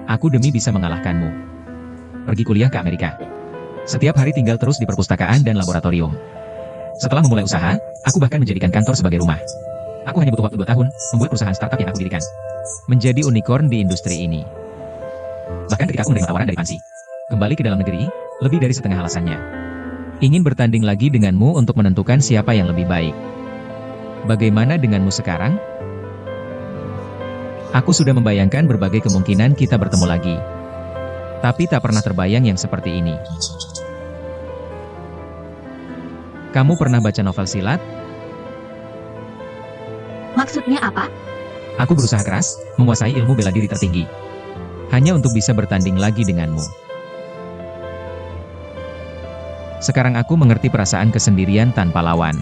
Aku demi bisa mengalahkanmu. Pergi kuliah ke Amerika. Setiap hari tinggal terus di perpustakaan dan laboratorium. Setelah memulai usaha, aku bahkan menjadikan kantor sebagai rumah. Aku hanya butuh waktu 2 tahun, membuat perusahaan startup yang aku dirikan. menjadi unicorn di industri ini. Bahkan ketika aku menerima tawaran dari Pansy, kembali ke dalam negeri, lebih dari setengah alasannya. Ingin bertanding lagi denganmu untuk menentukan siapa yang lebih baik. Bagaimana denganmu sekarang? Aku sudah membayangkan berbagai kemungkinan kita bertemu lagi. Tapi tak pernah terbayang yang seperti ini. Kamu pernah baca novel silat? Maksudnya apa? Aku berusaha keras, menguasai ilmu bela diri tertinggi. Hanya untuk bisa bertanding lagi denganmu. Sekarang aku mengerti perasaan kesendirian tanpa lawan.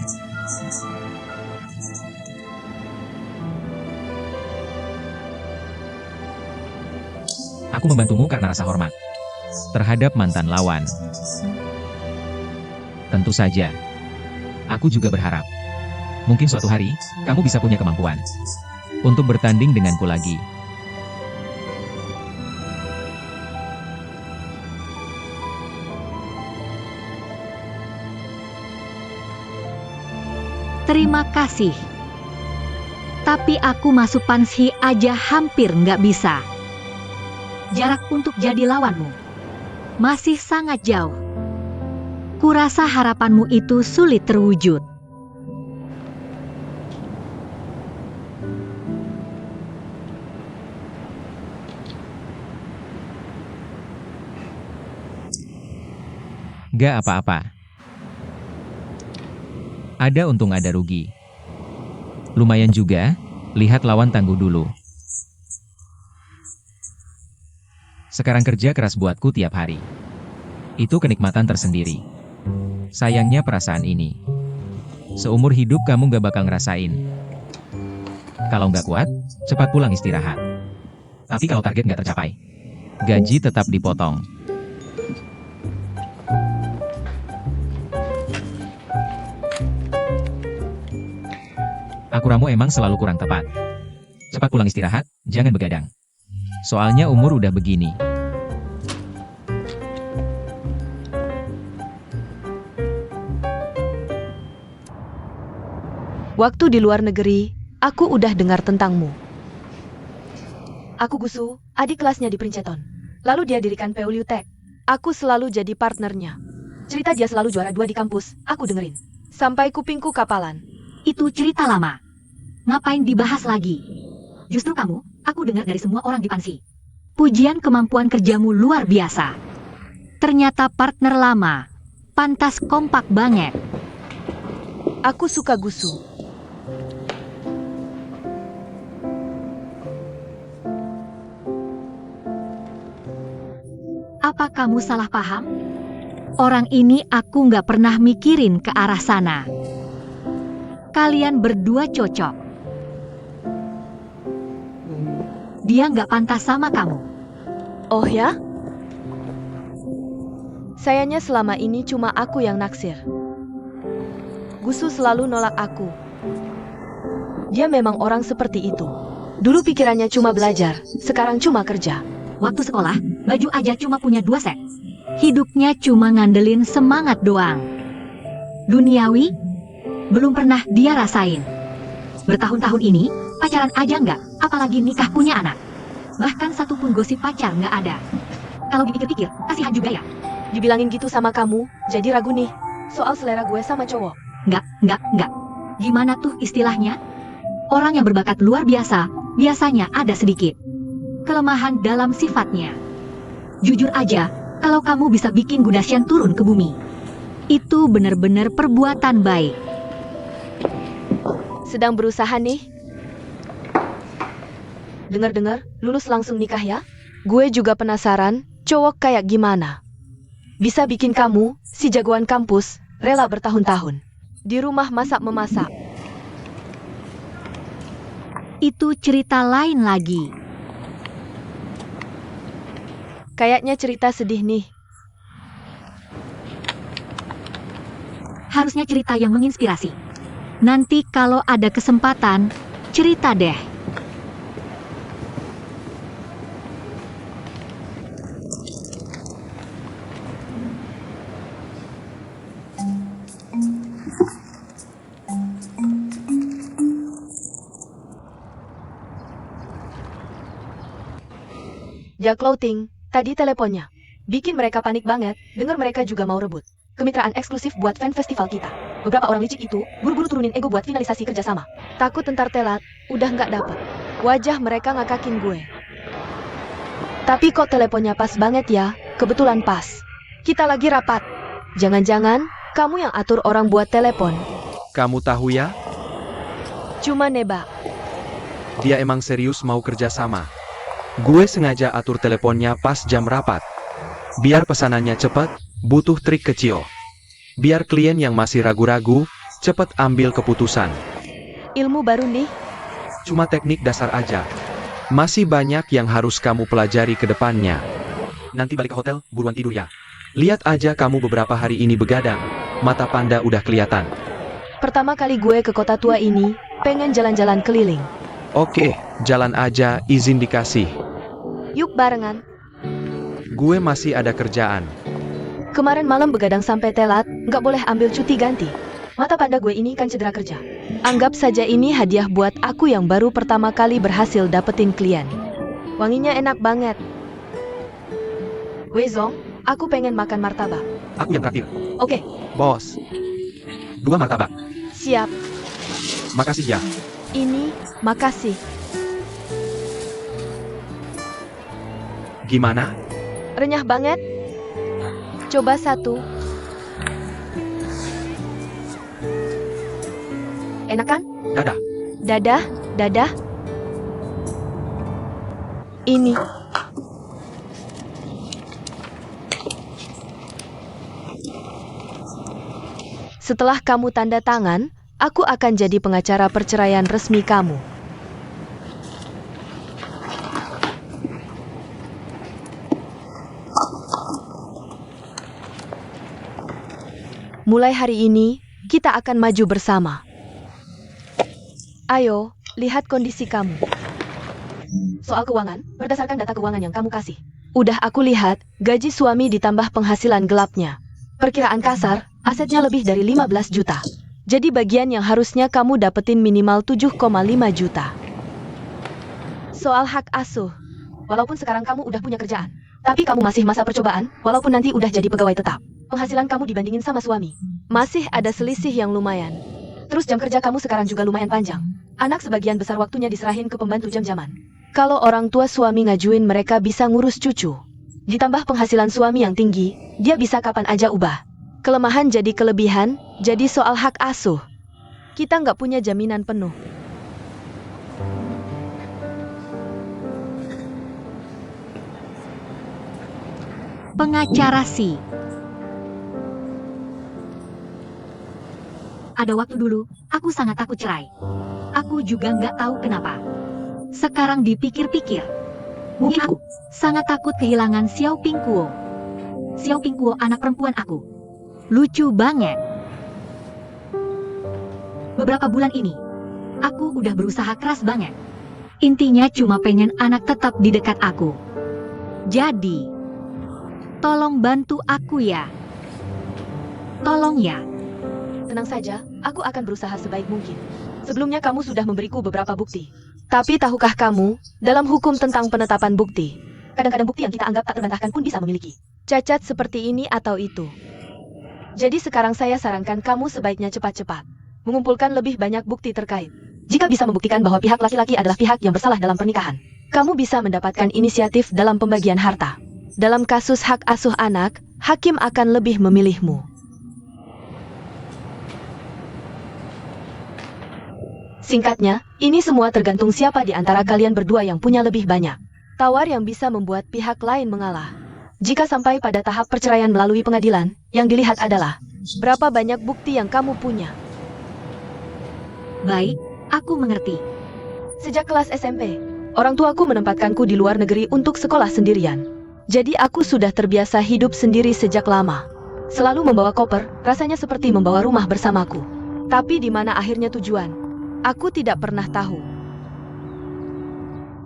Aku membantumu karena rasa hormat terhadap mantan lawan. Tentu saja, aku juga berharap mungkin suatu hari kamu bisa punya kemampuan untuk bertanding denganku lagi. Terima kasih. Tapi aku masuk Pansy aja hampir nggak bisa. Jarak untuk jadi lawanmu masih sangat jauh. Kurasa harapanmu itu sulit terwujud. Gak apa-apa. Ada untung ada rugi. Lumayan juga, lihat lawan tangguh dulu. Sekarang kerja keras buatku tiap hari. Itu kenikmatan tersendiri. Sayangnya perasaan ini, seumur hidup kamu gak bakal ngerasain. Kalau nggak kuat, cepat pulang istirahat. Tapi kalau target nggak tercapai, gaji tetap dipotong. Akuramu emang selalu kurang tepat. Cepat pulang istirahat, jangan begadang. Soalnya umur udah begini. Waktu di luar negeri, aku udah dengar tentangmu. Aku Gusu, adik kelasnya di Princeton. Lalu dia dirikan PU Tech. Aku selalu jadi partnernya. Cerita dia selalu juara 2 di kampus, aku dengerin. Sampai kupingku kapalan. Itu cerita lama. Ngapain dibahas lagi? Justru kamu, aku dengar dari semua orang di Pansy. Pujian kemampuan kerjamu luar biasa. Ternyata partner lama. Pantas kompak banget. Aku suka Gusu. Apa kamu salah paham? Orang ini aku nggak pernah mikirin ke arah sana. Kalian berdua cocok. Dia nggak pantas sama kamu. Oh ya? Sayangnya selama ini cuma aku yang naksir. Gusu selalu nolak aku. Dia memang orang seperti itu. Dulu pikirannya cuma belajar, sekarang cuma kerja. Waktu sekolah, baju aja cuma punya 2 set. Hidupnya cuma ngandelin semangat doang. Duniawi, belum pernah dia rasain. Bertahun-tahun ini, pacaran aja nggak, apalagi nikah punya anak. Bahkan satupun gosip pacar nggak ada. Kalau dipikir-pikir, kasihan juga ya. Dibilangin gitu sama kamu, jadi ragu nih. Soal selera gue sama cowok. Nggak. Gimana tuh istilahnya? Orang yang berbakat luar biasa, biasanya ada sedikit kelemahan dalam sifatnya. Jujur aja, kalau kamu bisa bikin Gudasyan turun ke bumi, itu benar-benar perbuatan baik. Sedang berusaha nih. Dengar-dengar, lulus langsung nikah ya? Gue juga penasaran, cowok kayak gimana? Bisa bikin kamu, si jagoan kampus, rela bertahun-tahun di rumah masak-memasak. Itu cerita lain lagi. Kayaknya cerita sedih nih. Harusnya cerita yang menginspirasi. Nanti kalau ada kesempatan, cerita deh. Jack Clothing, tadi teleponnya. Bikin mereka panik banget, dengar mereka juga mau rebut kemitraan eksklusif buat fan festival kita. Beberapa orang licik itu buru-buru turunin ego buat finalisasi kerjasama. Takut ntar telat, udah nggak dapet. Wajah mereka ngakakin gue. Tapi kok teleponnya pas banget ya, kebetulan pas. Kita lagi rapat. Jangan-jangan, kamu yang atur orang buat telepon. Kamu tahu ya, Cuma nebak. dia emang serius mau kerja sama. Gue sengaja atur teleponnya pas jam rapat. Biar pesanannya cepat, butuh trik kecil. Biar klien yang masih ragu-ragu, cepat ambil keputusan. Ilmu baru nih. Cuma teknik dasar aja. Masih banyak yang harus kamu pelajari ke depannya. Nanti balik ke hotel, buruan tidur ya. Lihat aja kamu beberapa hari ini begadang. Mata panda udah kelihatan. Pertama kali gue ke kota tua ini, pengen jalan-jalan keliling. Oke, jalan aja, izin dikasih. Yuk barengan. Gue masih ada kerjaan. Kemarin malam begadang sampai telat, nggak boleh ambil cuti ganti. Mata panda gue ini kan cedera kerja. Anggap saja ini hadiah buat aku yang baru pertama kali berhasil dapetin klien. Wanginya enak banget. Wezong, aku pengen makan martabak. Aku yang traktir. Oke, Bos. 2 martabak. siap. Makasih ya. Ini, makasih. Gimana? Renyah banget. Coba satu. Enak kan? Dadah. Dadah, dadah. Ini. Setelah kamu tanda tangan, aku akan jadi pengacara perceraian resmi kamu. Mulai hari ini, kita akan maju bersama. Ayo, lihat kondisi kamu. Soal keuangan, berdasarkan data keuangan yang kamu kasih. Udah aku lihat, gaji suami ditambah penghasilan gelapnya. Perkiraan kasar, asetnya lebih dari 15 juta. Jadi bagian yang harusnya kamu dapetin minimal 7,5 juta. Soal hak asuh, walaupun sekarang kamu udah punya kerjaan, tapi kamu masih masa percobaan, walaupun nanti udah jadi pegawai tetap. Penghasilan kamu dibandingin sama suami, masih ada selisih yang lumayan. Terus jam kerja kamu sekarang juga lumayan panjang. Anak sebagian besar waktunya diserahin ke pembantu jam-jaman. Kalau orang tua suami ngajuin mereka bisa ngurus cucu. Ditambah penghasilan suami yang tinggi, dia bisa kapan aja ubah. Kelemahan jadi kelebihan, jadi soal hak asuh. Kita nggak punya jaminan penuh. Pengacara Si. Ada waktu dulu, aku sangat takut cerai. Aku juga nggak tahu kenapa. Sekarang dipikir-pikir, mungkin aku sangat takut kehilangan Xiao Pingguo. Xiao Pingguo anak perempuan aku. Lucu banget. Beberapa bulan ini, aku udah berusaha keras banget. Intinya cuma pengen anak tetap di dekat aku. Jadi, tolong bantu aku ya. Tolong ya. Tenang saja, aku akan berusaha sebaik mungkin. Sebelumnya kamu sudah memberiku beberapa bukti. Tapi tahukah kamu, dalam hukum tentang penetapan bukti, kadang-kadang bukti yang kita anggap tak terbantahkan pun bisa memiliki cacat seperti ini atau itu. Jadi sekarang saya sarankan kamu sebaiknya cepat-cepat mengumpulkan lebih banyak bukti terkait. Jika bisa membuktikan bahwa pihak laki-laki adalah pihak yang bersalah dalam pernikahan, kamu bisa mendapatkan inisiatif dalam pembagian harta. Dalam kasus hak asuh anak, hakim akan lebih memilihmu. Singkatnya, ini semua tergantung siapa di antara kalian berdua yang punya lebih banyak tawar yang bisa membuat pihak lain mengalah. Jika sampai pada tahap perceraian melalui pengadilan, yang dilihat adalah berapa banyak bukti yang kamu punya. Baik, aku mengerti. Sejak kelas SMP, orang tuaku menempatkanku di luar negeri untuk sekolah sendirian. Jadi aku sudah terbiasa hidup sendiri sejak lama. Selalu membawa koper, rasanya seperti membawa rumah bersamaku. Tapi di mana akhirnya tujuan? Aku tidak pernah tahu.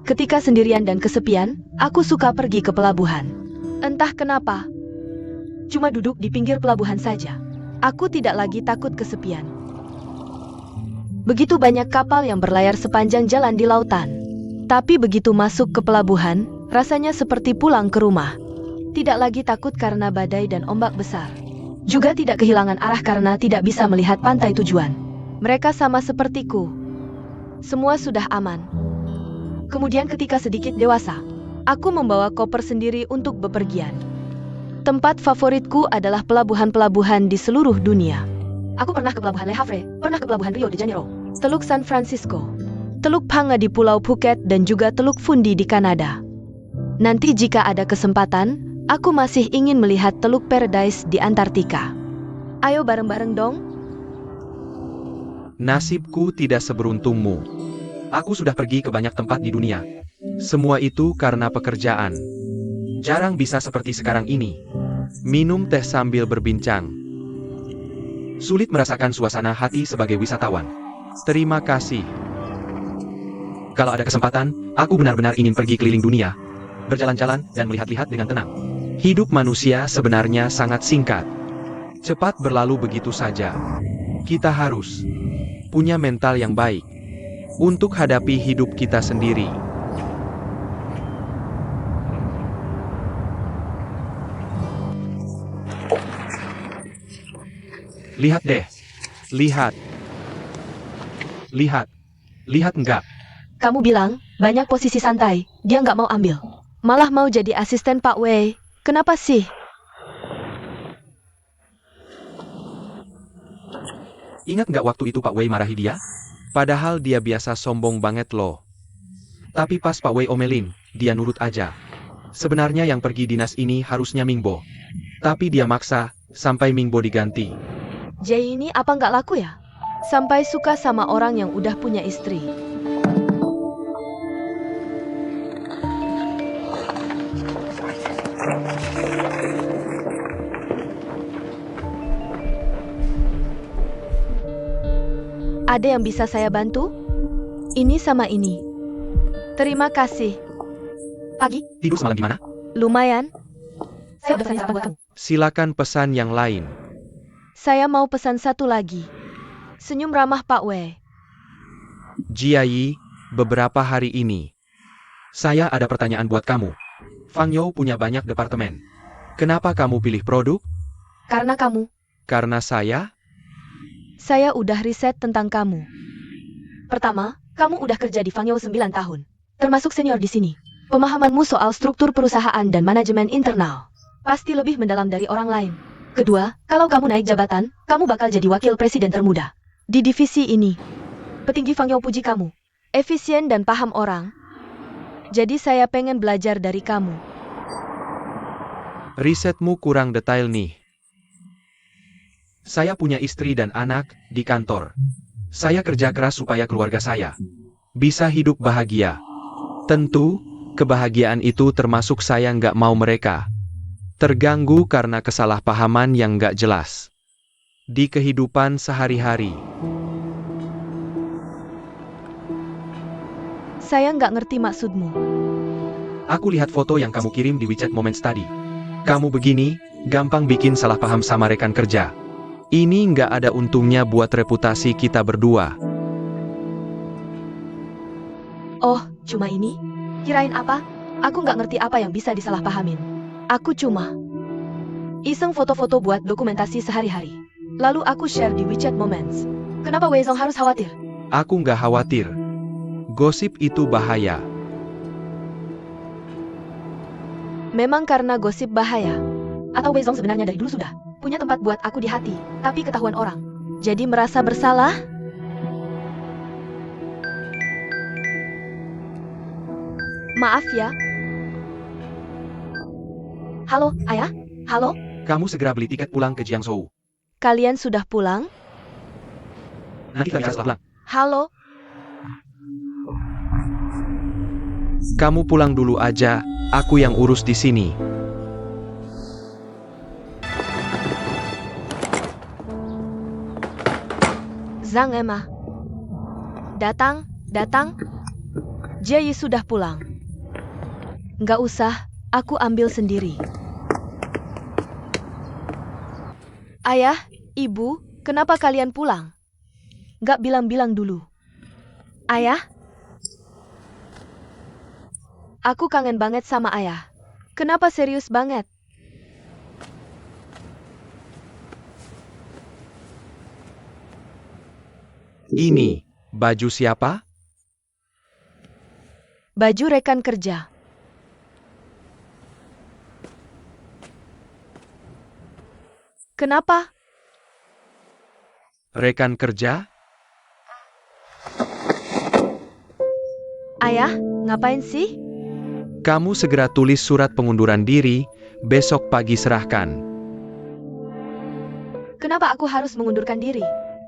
Ketika sendirian dan kesepian, aku suka pergi ke pelabuhan. Entah kenapa. Cuma duduk di pinggir pelabuhan saja. Aku tidak lagi takut kesepian. Begitu banyak kapal yang berlayar sepanjang jalan di lautan. Tapi begitu masuk ke pelabuhan, Rasanya seperti pulang ke rumah. Tidak lagi takut karena badai dan ombak besar. Juga tidak kehilangan arah karena tidak bisa melihat pantai tujuan. Mereka sama sepertiku. Semua sudah aman. Kemudian ketika sedikit dewasa, aku membawa koper sendiri untuk bepergian. Tempat favoritku adalah pelabuhan-pelabuhan di seluruh dunia. Aku pernah ke Pelabuhan Le Havre, pernah ke Pelabuhan Rio de Janeiro, Teluk San Francisco, Teluk Panga di Pulau Phuket dan juga Teluk Fundi di Kanada. Nanti jika ada kesempatan, aku masih ingin melihat Teluk Paradise di Antartika. Ayo bareng-bareng dong. Nasibku tidak seberuntungmu. Aku sudah pergi ke banyak tempat di dunia. Semua itu karena pekerjaan. Jarang bisa seperti sekarang ini. Minum teh sambil berbincang. Sulit merasakan suasana hati sebagai wisatawan. Terima kasih. Kalau ada kesempatan, aku benar-benar ingin pergi keliling dunia. Berjalan-jalan dan melihat-lihat dengan tenang. Hidup manusia sebenarnya sangat singkat. Cepat berlalu begitu saja. Kita harus punya mental yang baik untuk hadapi hidup kita sendiri. Lihat deh. Lihat. Lihat. Lihat enggak? Kamu bilang, banyak posisi santai, dia nggak mau ambil. Malah mau jadi asisten Pak Wei. Kenapa sih? Ingat nggak waktu itu Pak Wei marahi dia? Padahal dia biasa sombong banget loh. Tapi pas Pak Wei omelin, dia nurut aja. Sebenarnya yang pergi dinas ini harusnya Mingbo. Tapi dia maksa, sampai Mingbo diganti. Jay ini apa nggak laku ya? Sampai suka sama orang yang udah punya istri. Ada yang bisa saya bantu? Ini sama ini. Terima kasih. Pagi? Tidur semalam gimana? Lumayan. Saya udah pesan sarapan buat kamu. Silakan pesan yang lain. Saya mau pesan satu lagi. Senyum ramah Pak Wei. Jiayi, beberapa hari ini. Saya ada pertanyaan buat kamu. Fang You punya banyak departemen. Kenapa kamu pilih produk? Karena kamu. Karena saya? Saya udah riset tentang kamu. Pertama, kamu udah kerja di Fang You 9 tahun. Termasuk senior di sini. Pemahamanmu soal struktur perusahaan dan manajemen internal pasti lebih mendalam dari orang lain. Kedua, kalau kamu naik jabatan, kamu bakal jadi wakil presiden termuda di divisi ini. Petinggi Fang You puji kamu. Efisien dan paham orang. Jadi saya pengen belajar dari kamu. Risetmu kurang detail nih. Saya punya istri dan anak di kantor. Saya kerja keras supaya keluarga saya bisa hidup bahagia. Tentu, kebahagiaan itu termasuk saya nggak mau mereka terganggu karena kesalahpahaman yang nggak jelas di kehidupan sehari-hari. Saya nggak ngerti maksudmu. Aku lihat foto yang kamu kirim di WeChat Moments tadi. Kamu begini, gampang bikin salah paham sama rekan kerja. Ini nggak ada untungnya buat reputasi kita berdua. Oh, cuma ini? Kirain apa? Aku nggak ngerti apa yang bisa disalahpahamin. Aku cuma iseng foto-foto buat dokumentasi sehari-hari. Lalu aku share di WeChat Moments. Kenapa Wei Zong harus khawatir? Aku nggak khawatir. Gosip itu bahaya. Memang karena gosip bahaya. Atau Wei Zong sebenarnya dari dulu sudah punya tempat buat aku di hati, tapi ketahuan orang. Jadi merasa bersalah? Maaf ya. Halo, Ayah? Halo? Kamu segera beli tiket pulang ke Jiangzhou. Kalian sudah pulang? Nanti kita bisa setelah pulang. Halo? Kamu pulang dulu aja, aku yang urus di sini. Zhang Emma. Datang, datang. Jie sudah pulang. Nggak usah, aku ambil sendiri. Ayah, Ibu, kenapa kalian pulang? Nggak bilang-bilang dulu. Ayah? Aku kangen banget sama ayah. Kenapa serius banget? Ini, baju siapa? Baju rekan kerja. Kenapa? Rekan kerja? Ayah, ngapain sih? Kamu segera tulis surat pengunduran diri, besok pagi serahkan. Kenapa aku harus mengundurkan diri?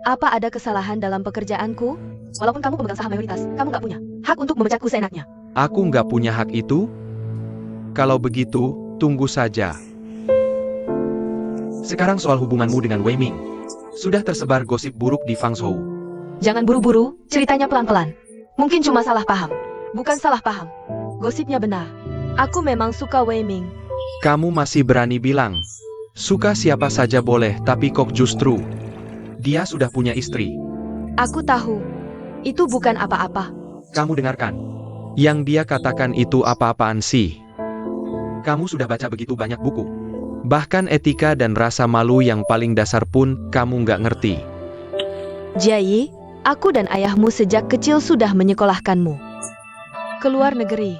Apa ada kesalahan dalam pekerjaanku? Walaupun kamu pemegang saham mayoritas, kamu nggak punya hak untuk memecatku seenaknya. Aku nggak punya hak itu? Kalau begitu, tunggu saja. Sekarang soal hubunganmu dengan Wei Ming. Sudah tersebar gosip buruk di Fangzhou. Jangan buru-buru, ceritanya pelan-pelan. Mungkin cuma salah paham. Bukan salah paham. Gosipnya benar. Aku memang suka Wei Ming. Kamu masih berani bilang, suka siapa saja boleh, tapi kok justru dia sudah punya istri. Aku tahu. Itu bukan apa-apa. Kamu dengarkan. Yang dia katakan itu apa-apaan sih? Kamu sudah baca begitu banyak buku. Bahkan etika dan rasa malu yang paling dasar pun kamu nggak ngerti. Jiayi, aku dan ayahmu sejak kecil sudah menyekolahkanmu ke luar negeri.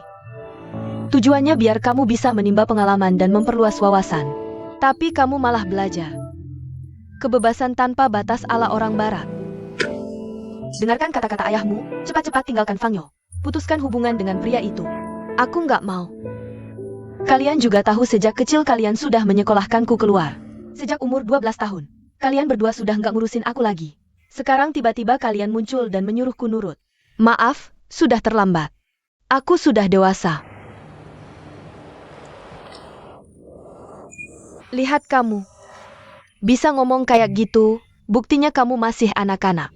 Tujuannya biar kamu bisa menimba pengalaman dan memperluas wawasan. Tapi kamu malah belajar kebebasan tanpa batas ala orang barat. Dengarkan kata-kata ayahmu, cepat-cepat tinggalkan Fangyo. Putuskan hubungan dengan pria itu. Aku nggak mau. Kalian juga tahu sejak kecil kalian sudah menyekolahkanku keluar. Sejak umur 12 tahun. Kalian berdua sudah nggak ngurusin aku lagi. Sekarang tiba-tiba kalian muncul dan menyuruhku nurut. Maaf, sudah terlambat. Aku sudah dewasa. Lihat kamu. Bisa ngomong kayak gitu, buktinya kamu masih anak-anak.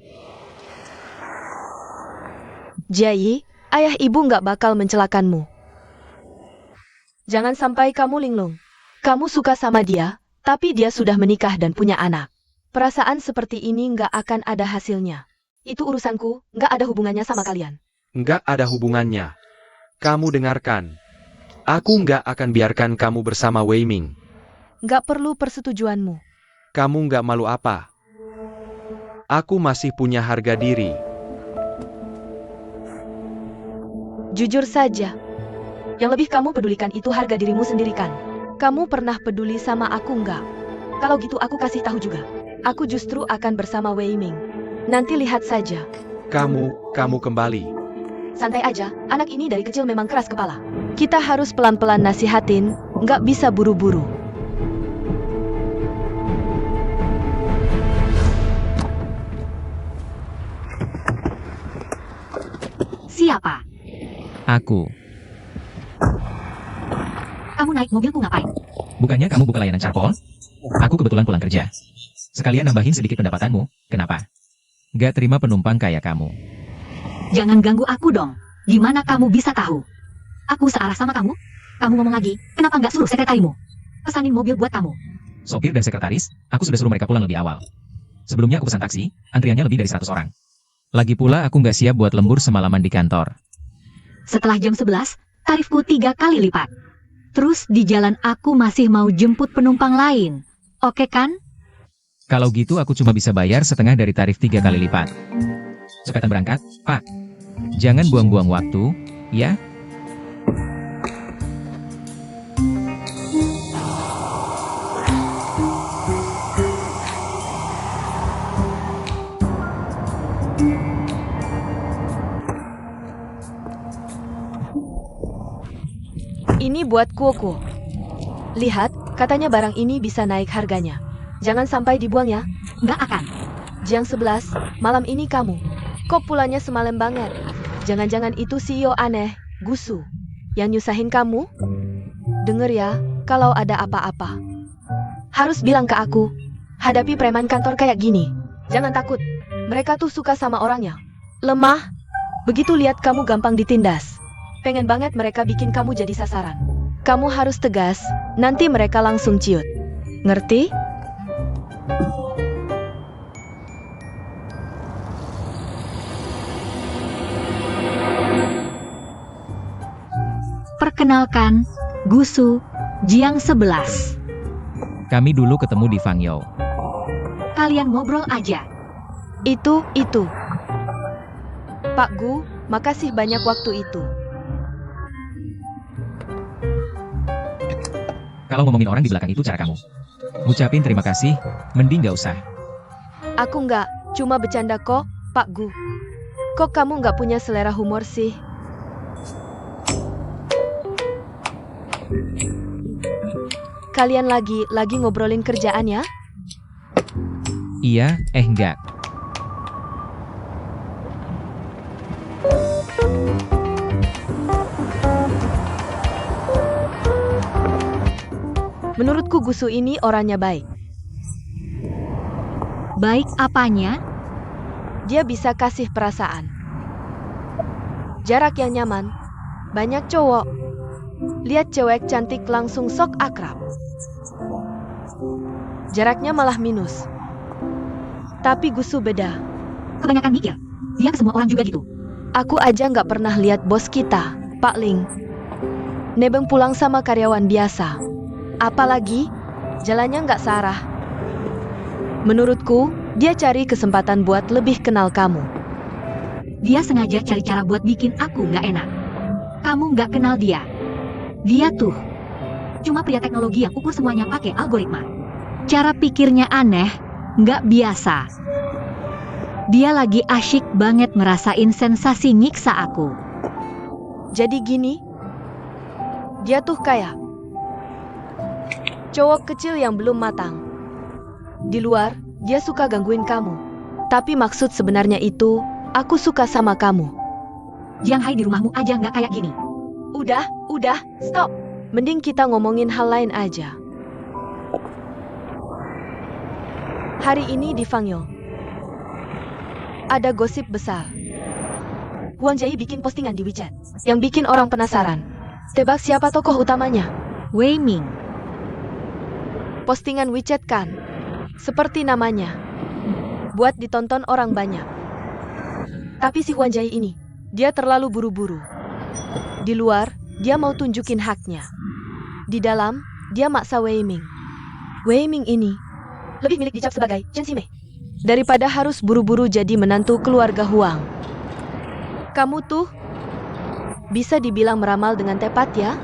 Jiayi, ayah ibu nggak bakal mencelakanmu. Jangan sampai kamu linglung. Kamu suka sama dia, tapi dia sudah menikah dan punya anak. Perasaan seperti ini nggak akan ada hasilnya. Itu urusanku, nggak ada hubungannya sama kalian. Nggak ada hubungannya. Kamu dengarkan. Aku nggak akan biarkan kamu bersama Wei Ming. Nggak perlu persetujuanmu. Kamu nggak malu apa? Aku masih punya harga diri. Jujur saja. Yang lebih kamu pedulikan itu harga dirimu sendiri kan? Kamu pernah peduli sama aku nggak? Kalau gitu aku kasih tahu juga. Aku justru akan bersama Wei Ming. Nanti lihat saja. Kamu kembali. Santai aja, anak ini dari kecil memang keras kepala. Kita harus pelan-pelan nasihatin, nggak bisa buru-buru. Siapa? Aku. Kamu naik mobilku ngapain? Bukannya kamu buka layanan Carpool? Aku kebetulan pulang kerja. Sekalian nambahin sedikit pendapatanmu. Kenapa? Gak terima penumpang kayak kamu. Jangan ganggu aku dong. Gimana kamu bisa tahu? Aku searah sama kamu? Kamu ngomong lagi, kenapa nggak suruh sekretarimu? Pesanin mobil buat kamu. Sopir dan sekretaris, aku sudah suruh mereka pulang lebih awal. Sebelumnya aku pesan taksi, antriannya lebih dari 100 orang. Lagi pula aku nggak siap buat lembur semalaman di kantor. Setelah jam 11, tarifku 3 kali lipat. Terus di jalan aku masih mau jemput penumpang lain. Oke kan? Kalau gitu aku cuma bisa bayar setengah dari tarif 3 kali lipat. Cepetan berangkat, Pak. Jangan buang-buang waktu, ya? Ini buat Kuoku. Lihat, katanya barang ini bisa naik harganya. Jangan sampai dibuang ya. Nggak akan. Jam 11, malam ini kamu. Kok pulangnya semalam banget? Jangan-jangan itu CEO aneh, Gusu, yang nyusahin kamu? Dengar ya, kalau ada apa-apa, harus bilang ke aku. Hadapi preman kantor kayak gini. Jangan takut. Mereka tuh suka sama orangnya. Lemah. Begitu lihat kamu gampang ditindas. Pengen banget mereka bikin kamu jadi sasaran. Kamu harus tegas, nanti mereka langsung ciut. Ngerti? Perkenalkan, Gusu, Jiang 11. Kami dulu ketemu di Fangyou. Kalian ngobrol aja. Itu. Pak Gu, makasih banyak waktu itu. Kalau ngomongin orang di belakang itu cara kamu. Ngucapin terima kasih, mending gak usah. Aku nggak, cuma bercanda kok, Pak Gu. Kok kamu nggak punya selera humor sih? Kalian lagi ngobrolin kerjaan ya? Iya, enggak. Menurutku Gusu ini orangnya baik. Baik apanya? Dia bisa kasih perasaan. Jarak yang nyaman. Banyak cowok. Lihat cewek cantik langsung sok akrab. Jaraknya malah minus. Tapi Gusu beda. Kebanyakan mikir. Dia ke semua orang juga gitu. Aku aja nggak pernah lihat bos kita, Pak Ling. Nebeng pulang sama karyawan biasa. Apalagi, jalannya nggak searah. Menurutku, dia cari kesempatan buat lebih kenal kamu. Dia sengaja cari cara buat bikin aku nggak enak. Kamu nggak kenal dia. Dia tuh cuma pria teknologi yang ukur semuanya pakai algoritma. Cara pikirnya aneh, nggak biasa. Dia lagi asyik banget ngerasain sensasi nyiksa aku. Jadi gini, dia tuh kayak cowok kecil yang belum matang. Di luar, dia suka gangguin kamu. Tapi maksud sebenarnya itu, aku suka sama kamu. Jiang Hai di rumahmu aja nggak kayak gini. Udah, stop. Mending kita ngomongin hal lain aja. Hari ini di Fangyou, ada gosip besar. Huang Jai bikin postingan di WeChat, yang bikin orang penasaran. Tebak siapa tokoh utamanya? Wei Ming. Postingan WeChat kan? Seperti namanya. Buat ditonton orang banyak. Tapi si Huan Jai ini, dia terlalu buru-buru. Di luar, dia mau tunjukin haknya. Di dalam, dia maksa Wei Ming. Wei Ming ini lebih milik dicap sebagai Chen Ximei daripada harus buru-buru jadi menantu keluarga Huang. Kamu tuh bisa dibilang meramal dengan tepat ya?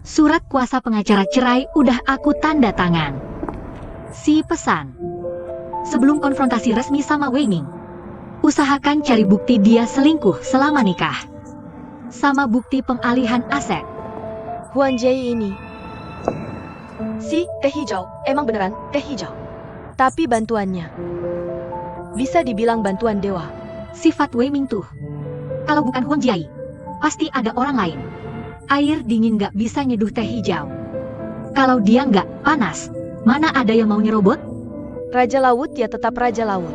Surat kuasa pengacara cerai udah aku tanda tangan. Si pesan. Sebelum konfrontasi resmi sama Wei Ming, usahakan cari bukti dia selingkuh selama nikah. Sama bukti pengalihan aset. Huan Jai ini, si teh hijau, emang beneran teh hijau. Tapi bantuannya bisa dibilang bantuan dewa. Sifat Wei Ming tuh, kalau bukan Huang Jai, pasti ada orang lain. Air dingin nggak bisa nyeduh teh hijau. Kalau dia nggak panas, mana ada yang mau nyerobot? Raja laut ya tetap raja laut.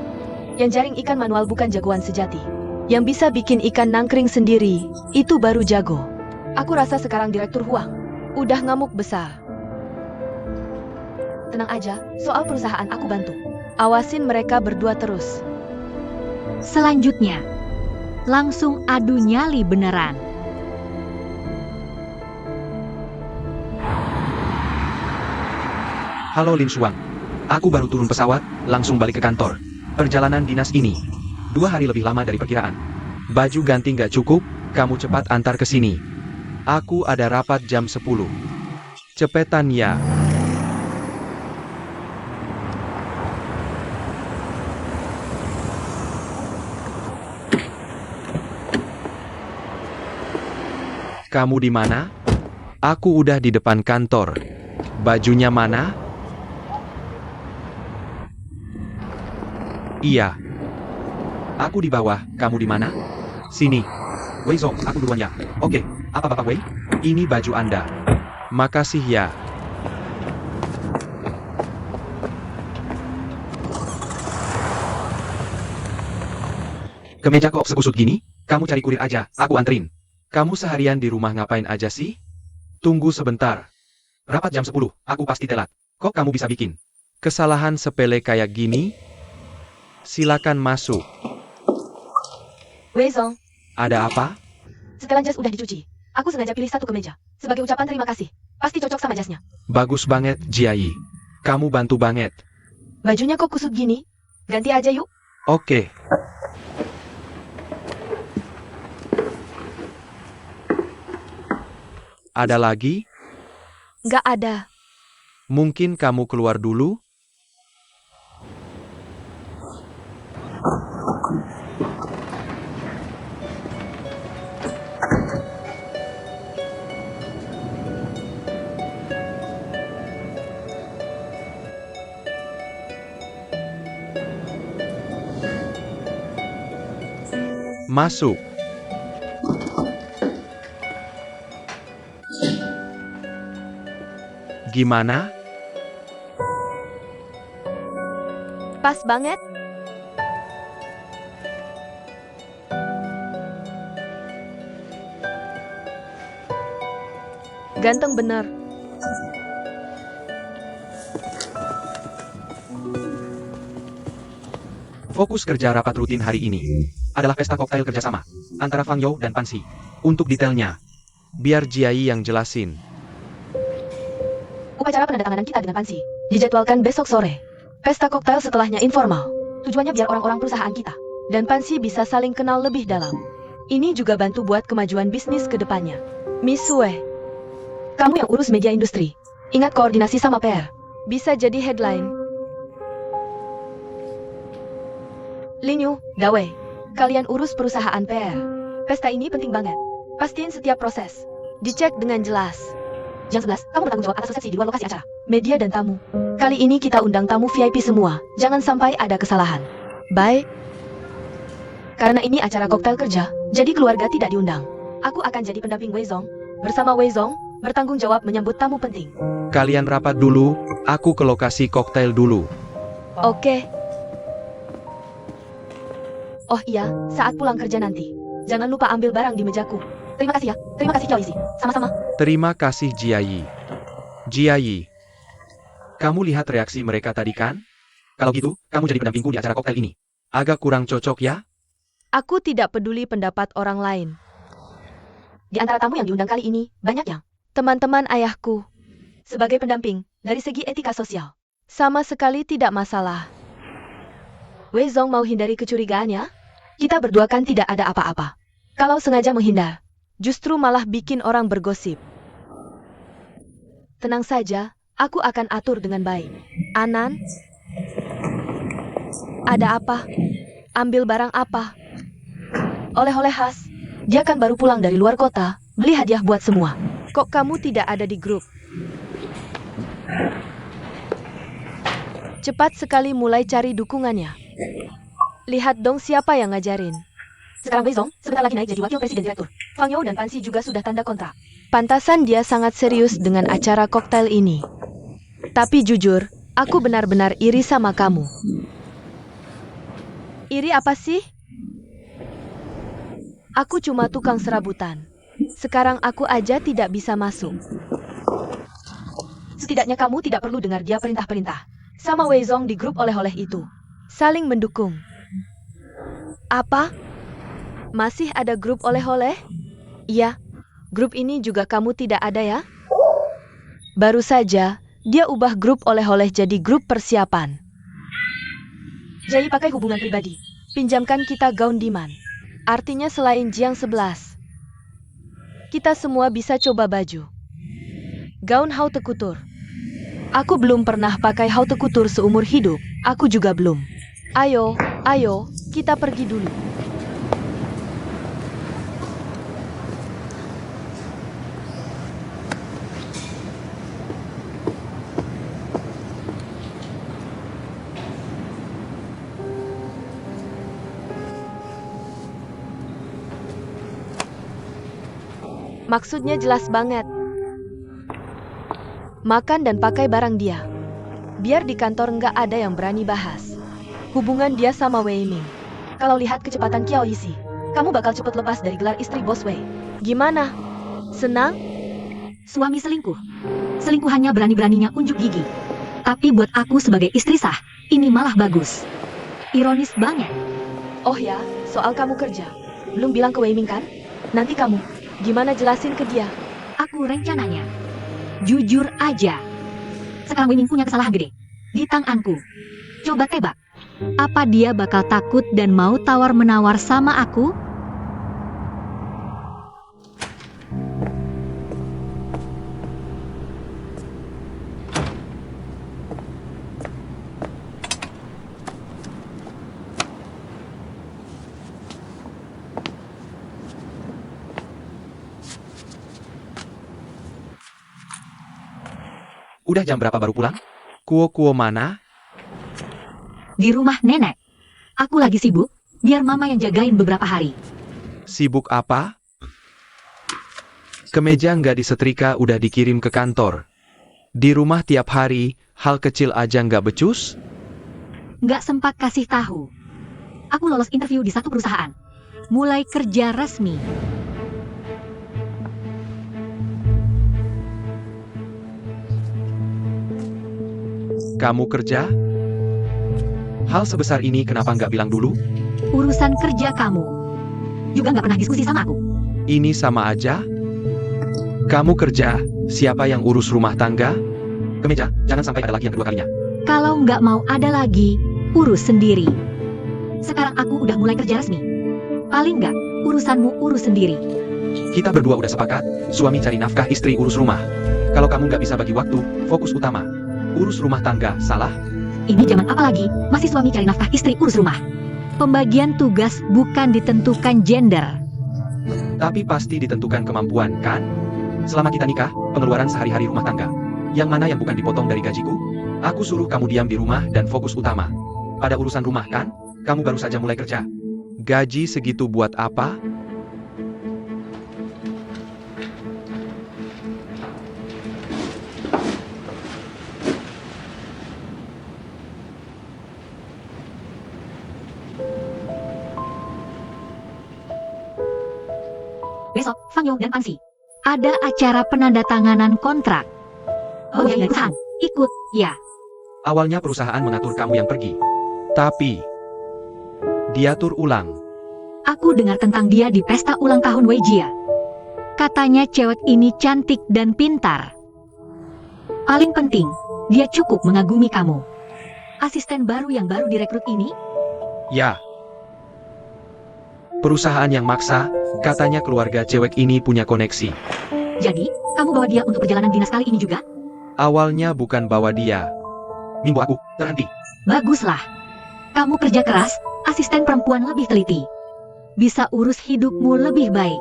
Yang jaring ikan manual bukan jagoan sejati. Yang bisa bikin ikan nangkring sendiri, itu baru jago. Aku rasa sekarang Direktur Huang udah ngamuk besar. Tenang aja, soal perusahaan aku bantu. Awasin mereka berdua terus. Selanjutnya, langsung adu nyali beneran. Halo Lin Xuang. Aku baru turun pesawat, langsung balik ke kantor. Perjalanan dinas ini 2 hari lebih lama dari perkiraan. Baju ganti nggak cukup, kamu cepat antar ke sini. Aku ada rapat jam 10. Cepetan ya. Kamu di mana? Aku udah di depan kantor. Bajunya mana? Iya. Aku di bawah, kamu di mana? Sini. Wei Zong, aku duluan ya. Oke, apa Bapak Wei? Ini baju Anda. Makasih ya. Kemeja kok sekusut gini? Kamu cari kurir aja, aku anterin. Kamu seharian di rumah ngapain aja sih? Tunggu sebentar. Rapat jam 10, aku pasti telat. Kok kamu bisa bikin kesalahan sepele kayak gini? Silakan masuk. Wei Zong, Ada apa? Setelan jas udah dicuci. Aku sengaja pilih satu kemeja. Sebagai ucapan terima kasih. Pasti cocok sama jasnya. Bagus banget, Jiai. Kamu bantu banget. Bajunya kok kusut gini? Ganti aja yuk. Oke. Ada lagi? Nggak ada. Mungkin kamu keluar dulu? Masuk. Gimana? Pas banget. Ganteng bener. Fokus kerja rapat rutin hari ini adalah pesta koktail kerjasama antara Fang You dan Pan Xi. Untuk detailnya, biar Jiai yang jelasin. Upacara penandatanganan kita dengan Pan Xi dijadwalkan besok sore. Pesta koktail setelahnya informal. Tujuannya biar orang-orang perusahaan kita dan Pan Xi bisa saling kenal lebih dalam. Ini juga bantu buat kemajuan bisnis ke depannya. Miss Sue, kamu yang urus media industri. Ingat koordinasi sama PR. Bisa jadi headline. Linyu, Dawei, kalian urus perusahaan PR. Pesta ini penting banget. Pastiin setiap proses dicek dengan jelas. Jam 11, kamu bertanggung jawab atas resepsi di luar lokasi acara. Media dan tamu. Kali ini kita undang tamu VIP semua. Jangan sampai ada kesalahan. Baik. Karena ini acara koktail kerja, jadi keluarga tidak diundang. Aku akan jadi pendamping Wei Zong. Bersama Wei Zong, bertanggung jawab menyambut tamu penting. Kalian rapat dulu, aku ke lokasi koktail dulu. Oke. Oh iya, saat pulang kerja nanti, jangan lupa ambil barang di mejaku. Terima kasih ya. Terima kasih Xiaoisi. Sama-sama. Terima kasih Jiai. Jiai, kamu lihat reaksi mereka tadi kan? Kalau gitu, kamu jadi pendampingku di acara koktail ini. Agak kurang cocok ya? Aku tidak peduli pendapat orang lain. Di antara tamu yang diundang kali ini, banyak yang teman-teman ayahku. Sebagai pendamping, dari segi etika sosial, sama sekali tidak masalah. Wei Zong mau hindari kecurigaan ya? Kita berdua kan tidak ada apa-apa. Kalau sengaja menghindar, justru malah bikin orang bergosip. Tenang saja, aku akan atur dengan baik. Anan? Ada apa? Ambil barang apa? Oleh-oleh khas. Dia kan baru pulang dari luar kota, beli hadiah buat semua. Kok kamu tidak ada di grup? Cepat sekali mulai cari dukungannya. Lihat dong siapa yang ngajarin. Sekarang Wei Zong, sebentar lagi naik jadi wakil presiden direktur. Fang You dan Pan Xi juga sudah tanda kontrak. Pantasan dia sangat serius dengan acara koktail ini. Tapi jujur, aku benar-benar iri sama kamu. Iri apa sih? Aku cuma tukang serabutan. Sekarang aku aja tidak bisa masuk. Setidaknya kamu tidak perlu dengar dia perintah-perintah. Sama Wei Zong di grup oleh-oleh itu. Saling mendukung. Apa? Masih ada grup oleh-oleh? Iya. Grup ini juga kamu tidak ada ya? Baru saja, dia ubah grup oleh-oleh jadi grup persiapan. Jadi pakai hubungan pribadi. Pinjamkan kita gaun Diman. Artinya selain Jiang 11. Kita semua bisa coba baju. Gaun haute couture. Aku belum pernah pakai haute couture seumur hidup. Aku juga belum. Ayo, ayo, kita pergi dulu. Maksudnya jelas banget. Makan dan pakai barang dia. Biar di kantor nggak ada yang berani bahas hubungan dia sama Wei Ming. Kalau lihat kecepatan Qiao Yixi, kamu bakal cepet lepas dari gelar istri bos Wei. Gimana? Senang? Suami selingkuh. Selingkuhannya berani-beraninya unjuk gigi. Tapi buat aku sebagai istri sah, ini malah bagus. Ironis banget. Oh ya, soal kamu kerja. Belum bilang ke Wei Ming kan? Nanti kamu, gimana jelasin ke dia? Aku rencananya. Jujur aja. Sekarang Wei Ming punya kesalahan gede. Di tanganku. Coba tebak. Apa dia bakal takut dan mau tawar-menawar sama aku? Udah jam berapa baru pulang? Kuo mana? Di rumah nenek. Aku lagi sibuk, biar mama yang jagain beberapa hari. Sibuk apa? Kemeja nggak disetrika udah dikirim ke kantor. Di rumah tiap hari, hal kecil aja nggak becus? Nggak sempat kasih tahu. Aku lolos interview di satu perusahaan. Mulai kerja resmi. Kamu kerja? Hal sebesar ini kenapa nggak bilang dulu? Urusan kerja kamu. Juga nggak pernah diskusi sama aku. Ini sama aja? Kamu kerja, siapa yang urus rumah tangga? Kemeja, jangan sampai ada lagi yang kedua kalinya. Kalau nggak mau ada lagi, urus sendiri. Sekarang aku udah mulai kerja resmi. Paling nggak, urusanmu urus sendiri. Kita berdua udah sepakat, suami cari nafkah, istri urus rumah. Kalau kamu nggak bisa bagi waktu, fokus utama. Urus rumah tangga, salah? Ini zaman apa lagi? Masih suami cari nafkah, istri urus rumah. Pembagian tugas bukan ditentukan gender. Tapi pasti ditentukan kemampuan, kan? Selama kita nikah, pengeluaran sehari-hari rumah tangga. Yang mana yang bukan dipotong dari gajiku? Aku suruh kamu diam di rumah dan fokus utama. Pada urusan rumah, kan? Kamu baru saja mulai kerja. Gaji segitu buat apa? Besok, Fangyo dan Pansi. Ada acara penandatanganan kontrak. Oh ya, perusahaan. Ikut, ya. Awalnya perusahaan mengatur kamu yang pergi. Tapi, diatur ulang. Aku dengar tentang dia di pesta ulang tahun Weijia. Katanya cewek ini cantik dan pintar. Paling penting, dia cukup mengagumi kamu. Asisten baru yang baru direkrut ini? Ya. Perusahaan yang maksa, katanya keluarga cewek ini punya koneksi. Jadi, kamu bawa dia untuk perjalanan dinas kali ini juga? Awalnya bukan bawa dia. Minggu aku, terhenti. Baguslah. Kamu kerja keras, asisten perempuan lebih teliti. Bisa urus hidupmu lebih baik.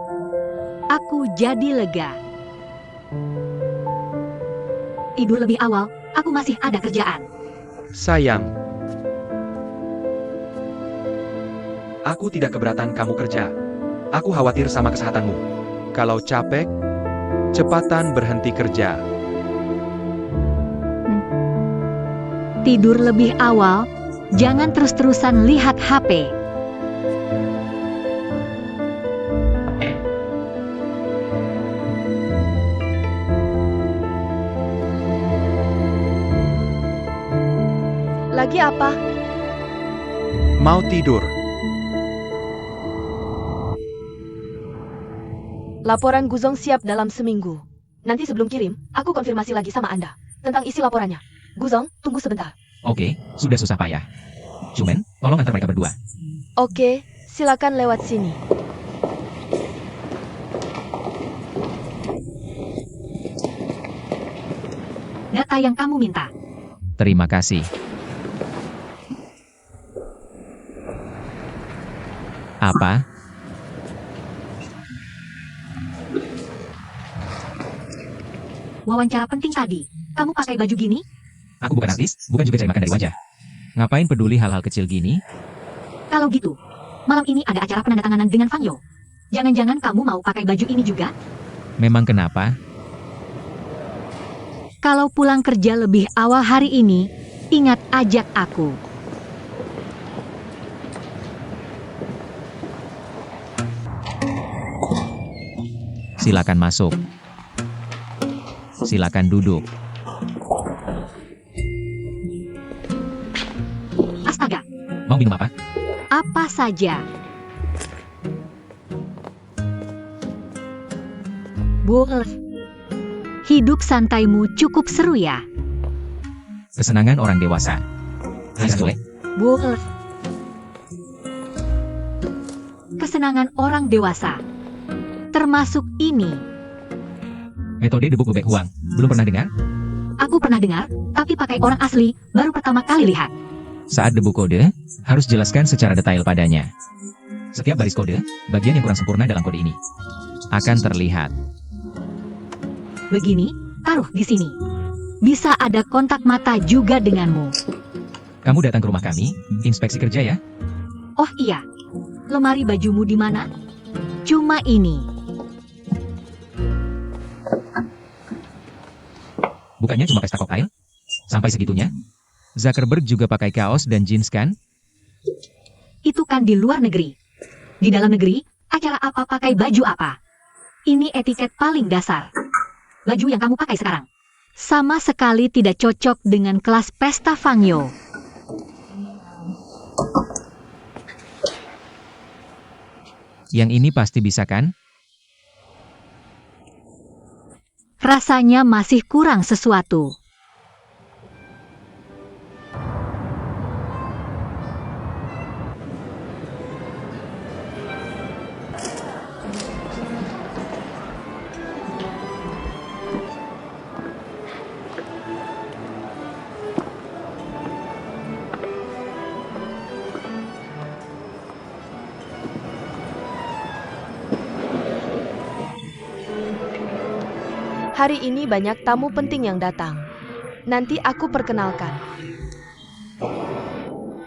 Aku jadi lega. Tidur lebih awal, aku masih ada kerjaan. Sayang. Aku tidak keberatan kamu kerja. Aku khawatir sama kesehatanmu. Kalau capek, cepatan berhenti kerja. Tidur lebih awal, jangan terus-terusan lihat HP. Lagi apa? Mau tidur. Laporan Guzong siap dalam seminggu. Nanti sebelum kirim, aku konfirmasi lagi sama Anda tentang isi laporannya. Guzong, tunggu sebentar. Oke, sudah susah payah. Cuman, tolong antar mereka berdua. Oke, silakan lewat sini. Data yang kamu minta. Terima kasih. Apa? Wawancara penting tadi. Kamu pakai baju gini? Aku bukan artis, bukan juga cari makan dari wajah. Ngapain peduli hal-hal kecil gini? Kalau gitu, malam ini ada acara penandatanganan dengan Fangyo. Jangan-jangan kamu mau pakai baju ini juga? Memang kenapa? Kalau pulang kerja lebih awal hari ini, ingat ajak aku. Silakan masuk. Silakan duduk. Astaga, Mau minum apa? apa saja. Boleh. Hidup santaimu cukup seru ya? Kesenangan orang dewasa. Boleh. Boleh. Kesenangan orang dewasa. Termasuk ini. Metode debuk bebek huang. Belum pernah dengar? Aku pernah dengar, tapi pakai orang asli, baru pertama kali lihat. Saat debuk kode, harus jelaskan secara detail padanya. Setiap baris kode, bagian yang kurang sempurna dalam kode ini akan terlihat. Begini, taruh di sini. Bisa ada kontak mata juga denganmu. Kamu datang ke rumah kami, inspeksi kerja ya? Oh iya, lemari bajumu di mana? Cuma ini. Bukannya cuma pesta koktail? Sampai segitunya? Zuckerberg juga pakai kaos dan jeans kan? Itu kan di luar negeri. Di dalam negeri, acara apa pakai baju apa? Ini etiket paling dasar. Baju yang kamu pakai sekarang sama sekali tidak cocok dengan kelas pesta Fangyo. Yang ini pasti bisa kan? Rasanya masih kurang sesuatu. Hari ini banyak tamu penting yang datang. Nanti aku perkenalkan.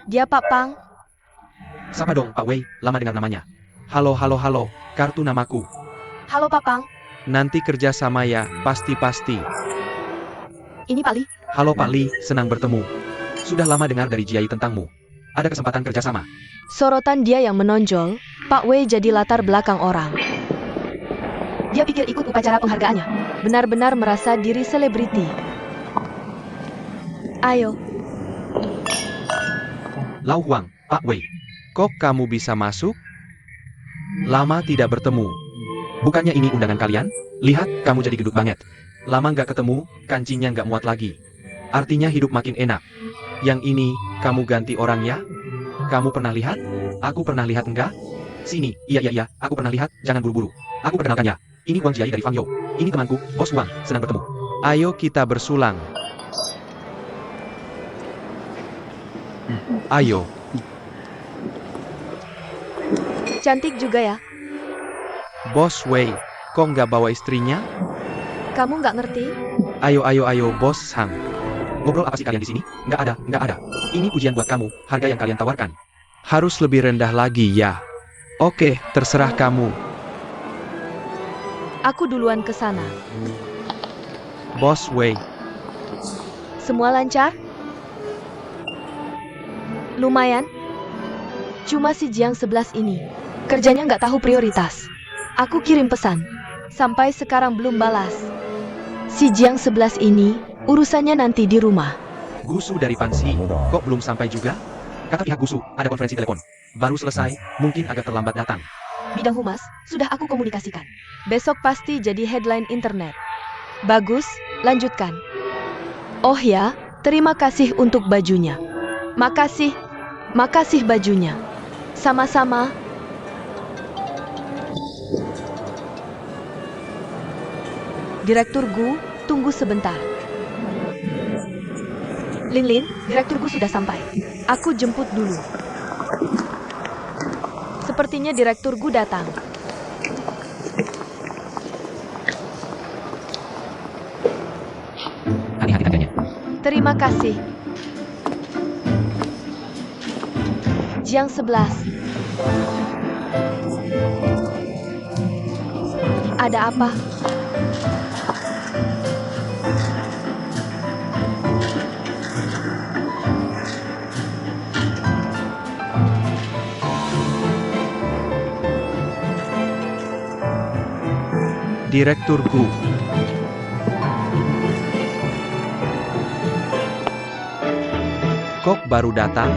Dia Pak Pang. Sapa dong Pak Wei, lama dengar namanya. Halo, kartu namaku. Halo Pak Pang. Nanti kerja sama ya, pasti. Ini Pak Li. Halo Pak Li, senang bertemu. Sudah lama dengar dari Jiai tentangmu. Ada kesempatan kerjasama. Sorotan dia yang menonjol, Pak Wei jadi latar belakang orang. Dia pikir ikut upacara penghargaannya. Benar-benar merasa diri selebriti. Ayo. Lau Huang, Pak Wei. Kok kamu bisa masuk? Lama tidak bertemu. Bukannya ini undangan kalian? Lihat, kamu jadi gedut banget. Lama nggak ketemu, kancingnya nggak muat lagi. Artinya hidup makin enak. Yang ini, kamu ganti orang ya? Kamu pernah lihat? Aku pernah lihat enggak? Sini, iya, aku pernah lihat, jangan buru-buru. Aku perkenalkannya. Ini Huang Jiai dari Fangyo. Ini temanku, Bos Huang, senang bertemu. Ayo kita bersulang. Ayo. Cantik juga ya. Bos Wei, kok nggak bawa istrinya? Kamu nggak ngerti? Ayo, Bos Hang. Ngobrol apa sih kalian di sini? Nggak ada. Ini pujian buat kamu, harga yang kalian tawarkan. Harus lebih rendah lagi ya. Oke, terserah kamu. Aku duluan ke sana. Bos Wei. Semua lancar? Lumayan. Cuma si Jiang 11 ini. Kerjanya nggak tahu prioritas. Aku kirim pesan. Sampai sekarang belum balas. Si Jiang 11 ini, urusannya nanti di rumah. Gusu dari Pansi, kok belum sampai juga? Kata pihak Gusu, ada konferensi telepon. Baru selesai, mungkin agak terlambat datang. Bidang humas, sudah aku komunikasikan. Besok pasti jadi headline internet. Bagus, lanjutkan. Oh ya, terima kasih untuk bajunya. Makasih bajunya. Sama-sama. Direktur Gu, tunggu sebentar. Lin, Direktur Gu sudah sampai. Aku jemput dulu. Sepertinya Direktur Gu datang. Hati-hati tandanya. Terima kasih. Jiang 11. Ada apa? Direktur Gu. Kok baru datang?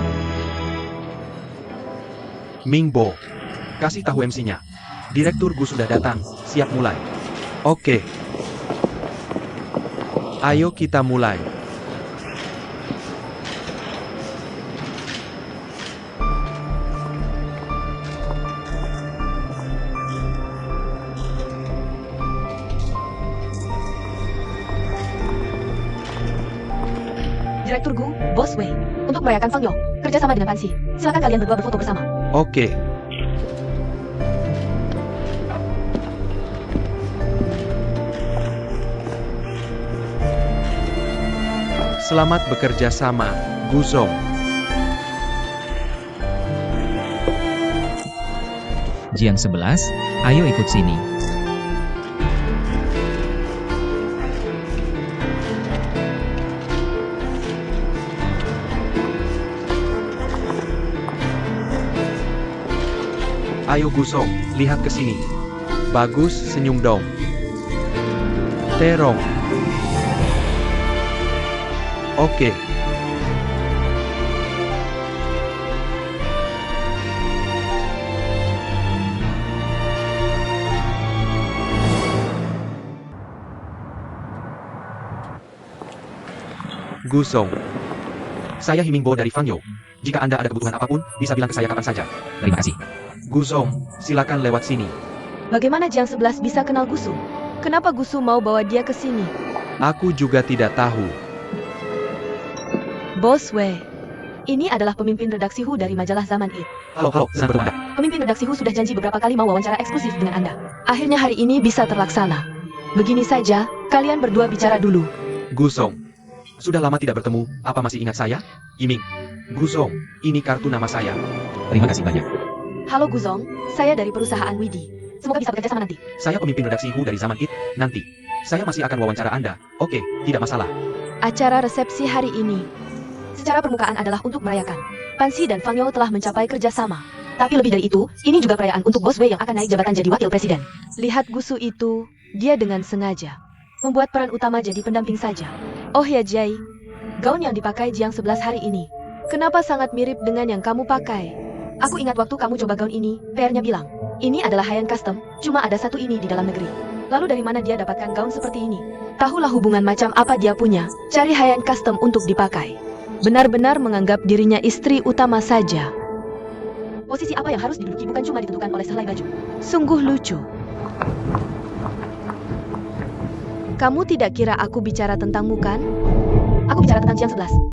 Mingbo, kasih tahu MC-nya. Direktur Gu sudah datang, siap mulai. Oke. Ayo kita mulai. Direktur Gu, Bos Wei. Untuk merayakan Fang Yo, kerjasama dengan Pansi. Silakan kalian berdua berfoto bersama. Oke. Selamat bekerja sama, Guzong. Jiang 11, ayo ikut sini. Ayo Guzong, lihat ke sini. Bagus, senyum dong. Terong. Oke. Guzong. Saya Himingbo dari Fang Yo. Jika Anda ada kebutuhan apapun, bisa bilang ke saya kapan saja. Terima kasih. Guzong, silakan lewat sini. Bagaimana Jiang 11 bisa kenal Gusu? Kenapa Gusu mau bawa dia ke sini? Aku juga tidak tahu. Bos Wei. Ini adalah pemimpin redaksi Hu dari majalah Zaman It. Halo, senang bertemu Anda. Pemimpin redaksi Hu sudah janji beberapa kali mau wawancara eksklusif dengan Anda. Akhirnya hari ini bisa terlaksana. Begini saja, kalian berdua bicara dulu. Guzong. Sudah lama tidak bertemu, apa masih ingat saya? Yiming. Guzong, ini kartu nama saya. Terima kasih banyak. Halo Guzong, saya dari perusahaan Widi. Semoga bisa bekerja sama nanti. Saya pemimpin redaksi Hu dari Zaman It, nanti. Saya masih akan wawancara Anda. Oke, tidak masalah. Acara resepsi hari ini secara permukaan adalah untuk merayakan Pansi dan Fang Yo telah mencapai kerjasama. Tapi lebih dari itu, ini juga perayaan untuk Bos Wei yang akan naik jabatan jadi wakil presiden. Lihat Gusu itu, dia dengan sengaja membuat peran utama jadi pendamping saja. Oh ya Jai, gaun yang dipakai Jiang 11 hari ini, kenapa sangat mirip dengan yang kamu pakai? Aku ingat waktu kamu coba gaun ini, PR-nya bilang, ini adalah high-end custom, cuma ada satu ini di dalam negeri. Lalu dari mana dia dapatkan gaun seperti ini? Tahulah hubungan macam apa dia punya, cari high-end custom untuk dipakai. Benar-benar menganggap dirinya istri utama saja. Posisi apa yang harus diduduki bukan cuma ditentukan oleh sehelai baju. Sungguh lucu. Kamu tidak kira aku bicara tentangmu kan? Aku bicara tentang Jiang 11.